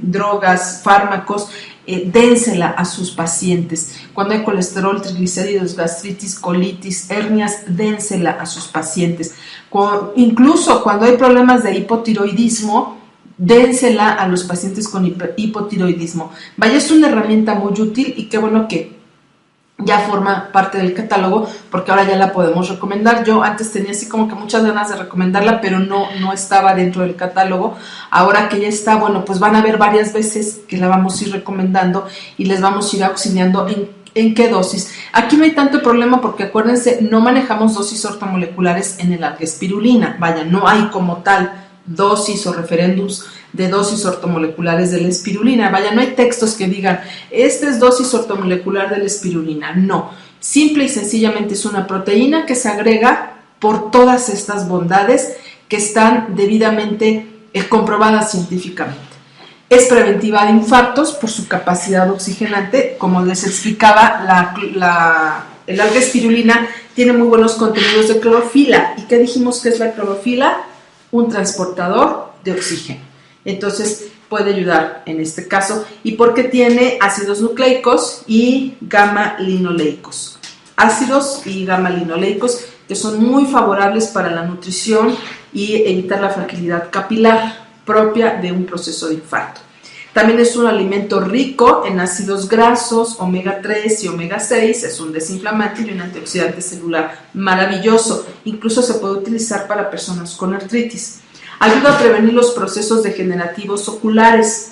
drogas, fármacos, dénsela a sus pacientes. Cuando hay colesterol, triglicéridos, gastritis, colitis, hernias, dénsela a sus pacientes. Incluso cuando hay problemas de hipotiroidismo, dénsela a los pacientes con hipotiroidismo. Vaya, es una herramienta muy útil y qué bueno que ya forma parte del catálogo, porque ahora ya la podemos recomendar. Yo antes tenía así como que muchas ganas de recomendarla, pero no estaba dentro del catálogo. Ahora que ya está, bueno, pues van a ver varias veces que la vamos a ir recomendando y les vamos a ir auxiliando en qué dosis. Aquí no hay tanto problema porque acuérdense, no manejamos dosis ortomoleculares en el alga-espirulina. Vaya, no hay como tal dosis o referéndums de dosis ortomoleculares de la espirulina. Vaya, no hay textos que digan, esta es dosis ortomolecular de la espirulina. No, simple y sencillamente es una proteína que se agrega por todas estas bondades que están debidamente comprobadas científicamente. Es preventiva de infartos por su capacidad oxigenante. Como les explicaba, el alga-espirulina tiene muy buenos contenidos de clorofila. ¿Y qué dijimos que es la clorofila? Un transportador de oxígeno. Entonces puede ayudar en este caso, y porque tiene ácidos nucleicos y gamma-linoleicos. Ácidos y gamma-linoleicos que son muy favorables para la nutrición y evitar la fragilidad capilar propia de un proceso de infarto. También es un alimento rico en ácidos grasos, omega 3 y omega 6, es un desinflamante y un antioxidante celular maravilloso. Incluso se puede utilizar para personas con artritis. Ayuda a prevenir los procesos degenerativos oculares.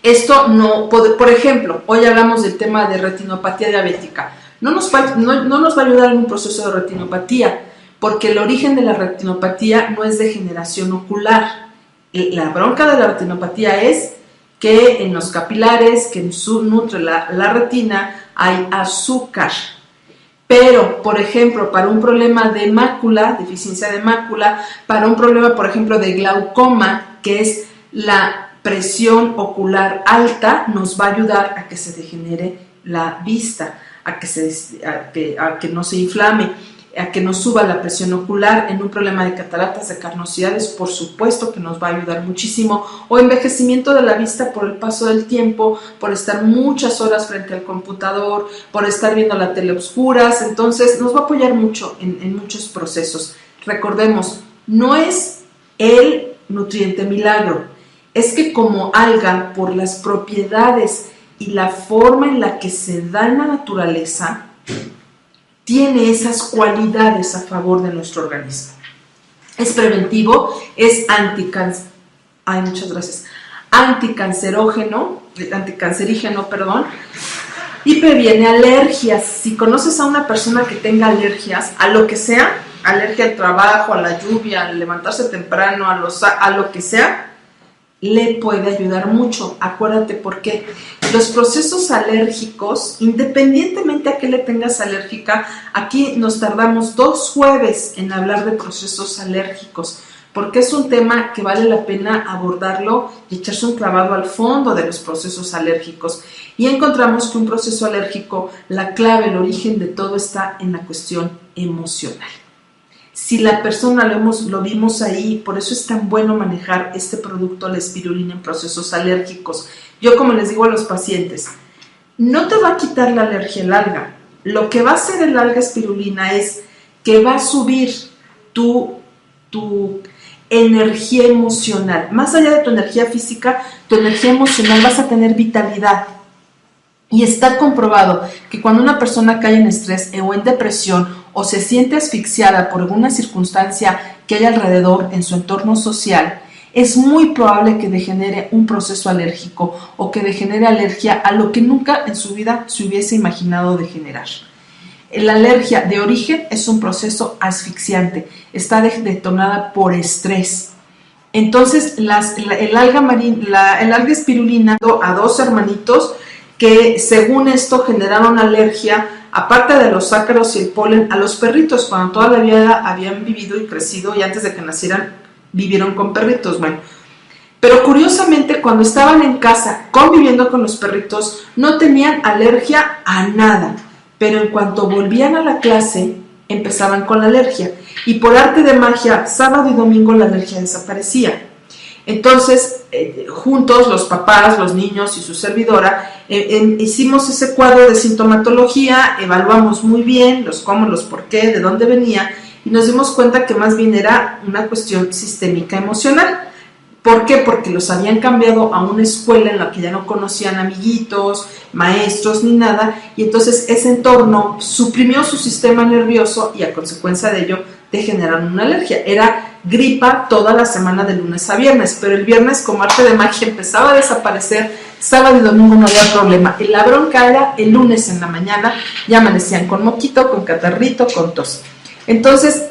Esto no, por ejemplo, hoy hablamos del tema de retinopatía diabética. No nos va a ayudar en un proceso de retinopatía, porque el origen de la retinopatía no es degeneración ocular. La bronca de la retinopatía es que en los capilares que nutre la retina hay azúcar. Pero, por ejemplo, para un problema de mácula, deficiencia de mácula, para un problema, por ejemplo, de glaucoma, que es la presión ocular alta, nos va a ayudar a que se degenere la vista, a que no se inflame, a que no suba la presión ocular. En un problema de cataratas, de carnosidades, por supuesto que nos va a ayudar muchísimo, o envejecimiento de la vista por el paso del tiempo, por estar muchas horas frente al computador, por estar viendo la tele a oscuras. Entonces nos va a apoyar mucho en muchos procesos. recordemos, no es el nutriente milagro, es que como alga, por las propiedades y la forma en la que se da en la naturaleza, tiene esas cualidades a favor de nuestro organismo. Es preventivo, es anticancerígeno, y previene alergias. Si conoces a una persona que tenga alergias, a lo que sea, alergia al trabajo, a la lluvia, al levantarse temprano, a lo que sea, le puede ayudar mucho. Acuérdate por qué. Los procesos alérgicos, independientemente a qué le tengas alérgica, aquí nos tardamos 2 jueves en hablar de procesos alérgicos, porque es un tema que vale la pena abordarlo y echarse un clavado al fondo de los procesos alérgicos. Y encontramos que un proceso alérgico, la clave, el origen de todo está en la cuestión emocional. Si la persona lo vimos ahí, por eso es tan bueno manejar este producto, la espirulina, en procesos alérgicos. Yo, como les digo a los pacientes, no te va a quitar la alergia el alga. Lo que va a hacer el alga espirulina es que va a subir tu energía emocional. Más allá de tu energía física, tu energía emocional, vas a tener vitalidad. Y está comprobado que cuando una persona cae en estrés o en depresión o se siente asfixiada por alguna circunstancia que hay alrededor en su entorno social, es muy probable que degenere un proceso alérgico o que degenere alergia a lo que nunca en su vida se hubiese imaginado degenerar. La alergia de origen es un proceso asfixiante, está detonada por estrés. Entonces, el alga espirulina a 2 hermanitos que según esto generaron alergia, aparte de los ácaros y el polen, a los perritos, cuando toda la vida habían vivido y crecido y antes de que nacieran vivieron con perritos. Bueno, pero curiosamente cuando estaban en casa conviviendo con los perritos no tenían alergia a nada, pero en cuanto volvían a la clase empezaban con la alergia y por arte de magia, sábado y domingo la alergia desaparecía. Entonces, juntos, los papás, los niños y su servidora, hicimos ese cuadro de sintomatología, evaluamos muy bien los cómo, los por qué, de dónde venía, y nos dimos cuenta que más bien era una cuestión sistémica emocional. ¿Por qué? Porque los habían cambiado a una escuela en la que ya no conocían amiguitos, maestros ni nada, y entonces ese entorno suprimió su sistema nervioso y a consecuencia de ello degeneraron una alergia. Era gripa toda la semana de lunes a viernes, pero el viernes como arte de magia empezaba a desaparecer, sábado y domingo no había problema. Y la bronca era el lunes en la mañana, ya amanecían con moquito, con catarrito, con tos. Entonces,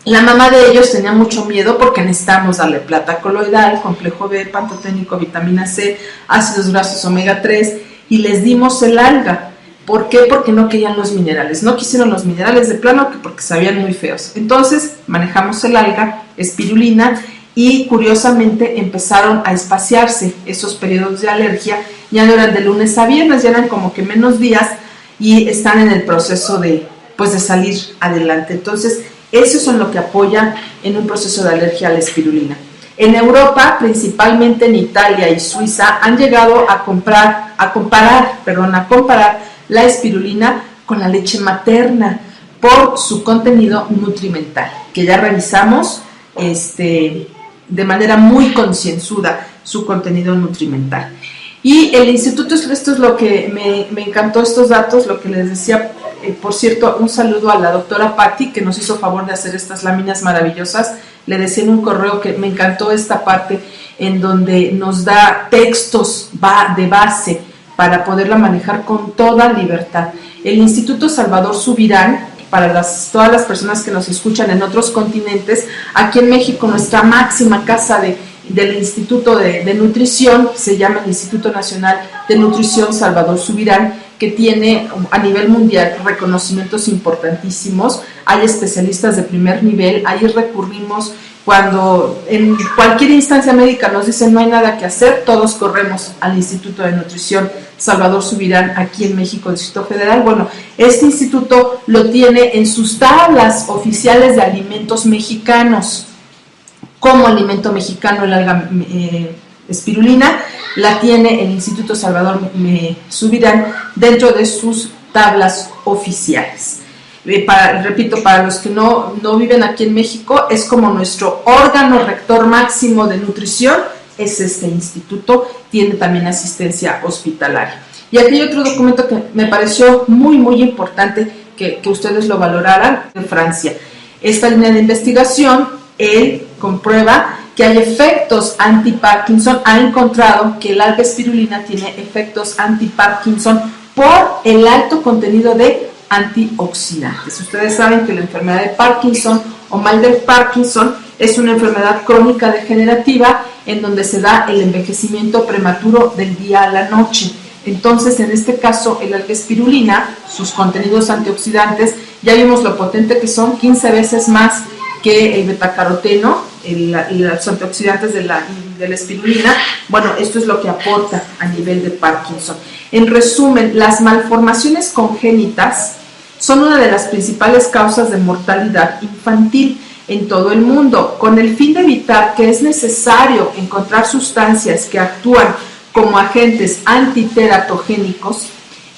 la mamá de ellos tenía mucho miedo porque necesitábamos darle plata coloidal, complejo B, pantoténico, vitamina C, ácidos grasos omega 3 y les dimos el alga. ¿Por qué? Porque no querían los minerales. No quisieron los minerales de plano porque sabían muy feos. Entonces manejamos el alga, espirulina, y curiosamente empezaron a espaciarse esos periodos de alergia. Ya no eran de lunes a viernes, ya eran como que menos días y están en el proceso de salir adelante. Entonces, eso es en lo que apoya en un proceso de alergia a la espirulina. En Europa, principalmente en Italia y Suiza, han llegado a comparar la espirulina con la leche materna por su contenido nutrimental, que ya revisamos de manera muy concienzuda su contenido nutrimental. Y el instituto, esto es lo que me encantó, estos datos, lo que les decía. Por cierto, un saludo a la doctora Patti, que nos hizo favor de hacer estas láminas maravillosas. Le decía en un correo que me encantó esta parte en donde nos da textos de base para poderla manejar con toda libertad. El Instituto Salvador Subirán, para todas las personas que nos escuchan en otros continentes, aquí en México nuestra máxima casa del Instituto de Nutrición se llama el Instituto Nacional de Nutrición Salvador Subirán, que tiene a nivel mundial reconocimientos importantísimos. Hay especialistas de primer nivel, ahí recurrimos cuando en cualquier instancia médica nos dicen no hay nada que hacer, todos corremos al Instituto de Nutrición Salvador Subirán aquí en México, Distrito Federal. Bueno, este instituto lo tiene en sus tablas oficiales de alimentos mexicanos. Como alimento mexicano el alga espirulina la tiene el Instituto Salvador Subirán dentro de sus tablas oficiales. Repito, para los que no viven aquí en México, es como nuestro órgano rector máximo de nutrición, es este instituto, tiene también asistencia hospitalaria. Y aquí hay otro documento que me pareció muy, muy importante que ustedes lo valoraran, de Francia. Esta línea de investigación, él comprueba que hay efectos anti-Parkinson, ha encontrado que el alga espirulina tiene efectos anti-Parkinson por el alto contenido de antioxidantes. Ustedes saben que la enfermedad de Parkinson o mal de Parkinson es una enfermedad crónica degenerativa en donde se da el envejecimiento prematuro del día a la noche. Entonces, en este caso, el alga espirulina, sus contenidos antioxidantes, ya vimos lo potente que son, 15 veces más que el betacaroteno, los antioxidantes de la espirulina. Bueno, esto es lo que aporta a nivel de Parkinson. En resumen, las malformaciones congénitas son una de las principales causas de mortalidad infantil en todo el mundo. Con el fin de evitar que es necesario encontrar sustancias que actúan como agentes antiteratogénicos,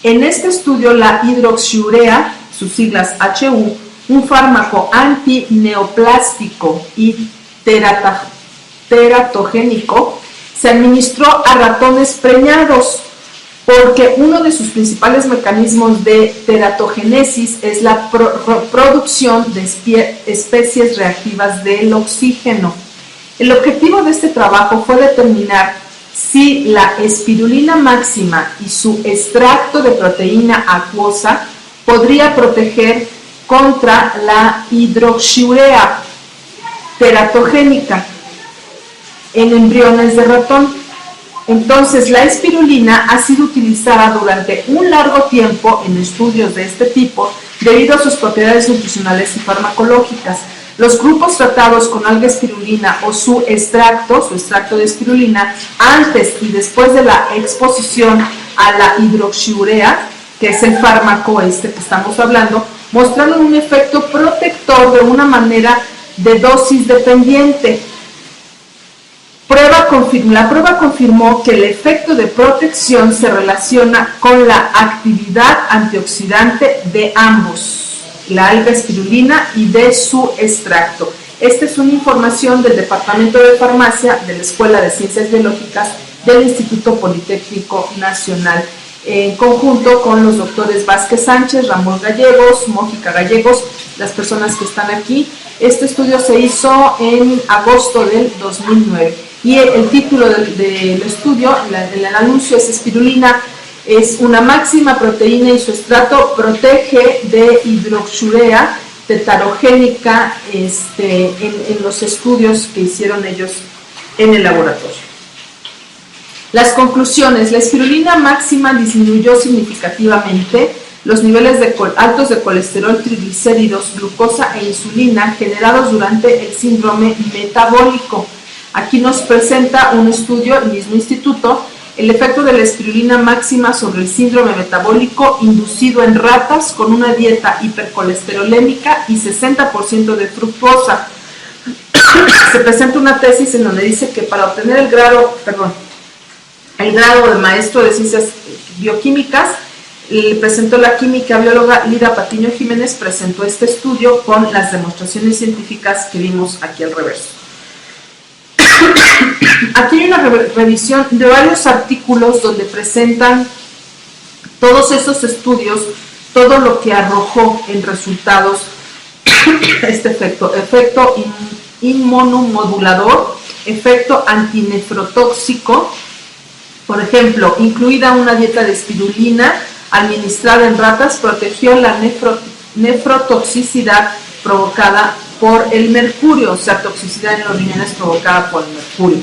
en este estudio la hidroxiurea, sus siglas HU, un fármaco antineoplástico y teratogénico, se administró a ratones preñados, porque uno de sus principales mecanismos de teratogénesis es la producción de especies reactivas del oxígeno. El objetivo de este trabajo fue determinar si la espirulina máxima y su extracto de proteína acuosa podría proteger contra la hidroxiurea teratogénica en embriones de ratón. Entonces, la espirulina ha sido utilizada durante un largo tiempo en estudios de este tipo debido a sus propiedades nutricionales y farmacológicas. Los grupos tratados con alga espirulina o su extracto de espirulina, antes y después de la exposición a la hidroxiurea, que es el fármaco que estamos hablando, mostraron un efecto protector de una manera de dosis dependiente. La prueba confirmó que el efecto de protección se relaciona con la actividad antioxidante de ambos, la alga espirulina y de su extracto. Esta es una información del Departamento de Farmacia de la Escuela de Ciencias Biológicas del Instituto Politécnico Nacional, en conjunto con los doctores Vázquez Sánchez, Ramón Gallegos, Mójica Gallegos, las personas que están aquí. Este estudio se hizo en agosto del 2009 y el título del estudio, el anuncio es: espirulina es una máxima proteína y su extracto protege de hidroxiurea teratogénica en los estudios que hicieron ellos en el laboratorio. Las conclusiones: la espirulina máxima disminuyó significativamente los niveles altos de colesterol, triglicéridos, glucosa e insulina generados durante el síndrome metabólico. Aquí nos presenta un estudio, el mismo instituto, el efecto de la espirulina máxima sobre el síndrome metabólico inducido en ratas con una dieta hipercolesterolémica y 60% de fructosa. Se presenta una tesis en donde dice que para obtener el grado de maestro de ciencias bioquímicas, presentó la química bióloga Lida Patiño Jiménez, presentó este estudio con las demostraciones científicas que vimos aquí al reverso. Aquí hay una revisión de varios artículos donde presentan todos esos estudios, todo lo que arrojó en resultados este efecto inmunomodulador, efecto antinefrotóxico. Por ejemplo, incluida una dieta de espirulina administrada en ratas, protegió la nefrotoxicidad provocada por el mercurio, o sea, toxicidad en los riñones provocada por el mercurio.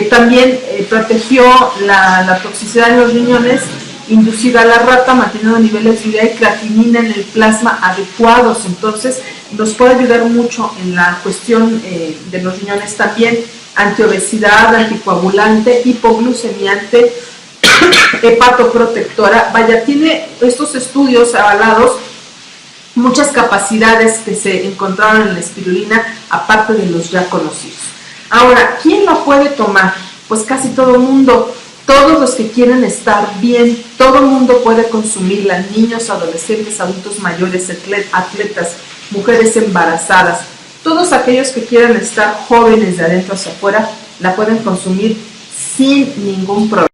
También protegió la toxicidad en los riñones inducida a la rata, manteniendo niveles de urea y creatinina en el plasma adecuados. Entonces, nos puede ayudar mucho en la cuestión de los riñones también, antiobesidad, anticoagulante, hipoglucemiante, hepatoprotectora. Vaya, tiene estos estudios avalados muchas capacidades que se encontraron en la espirulina, aparte de los ya conocidos. Ahora, ¿quién lo puede tomar? Pues casi todo el mundo, todos los que quieren estar bien, Todo mundo puede consumirla, niños, adolescentes, adultos mayores, atletas, mujeres embarazadas. Todos aquellos que quieran estar jóvenes de adentro hacia afuera la pueden consumir sin ningún problema.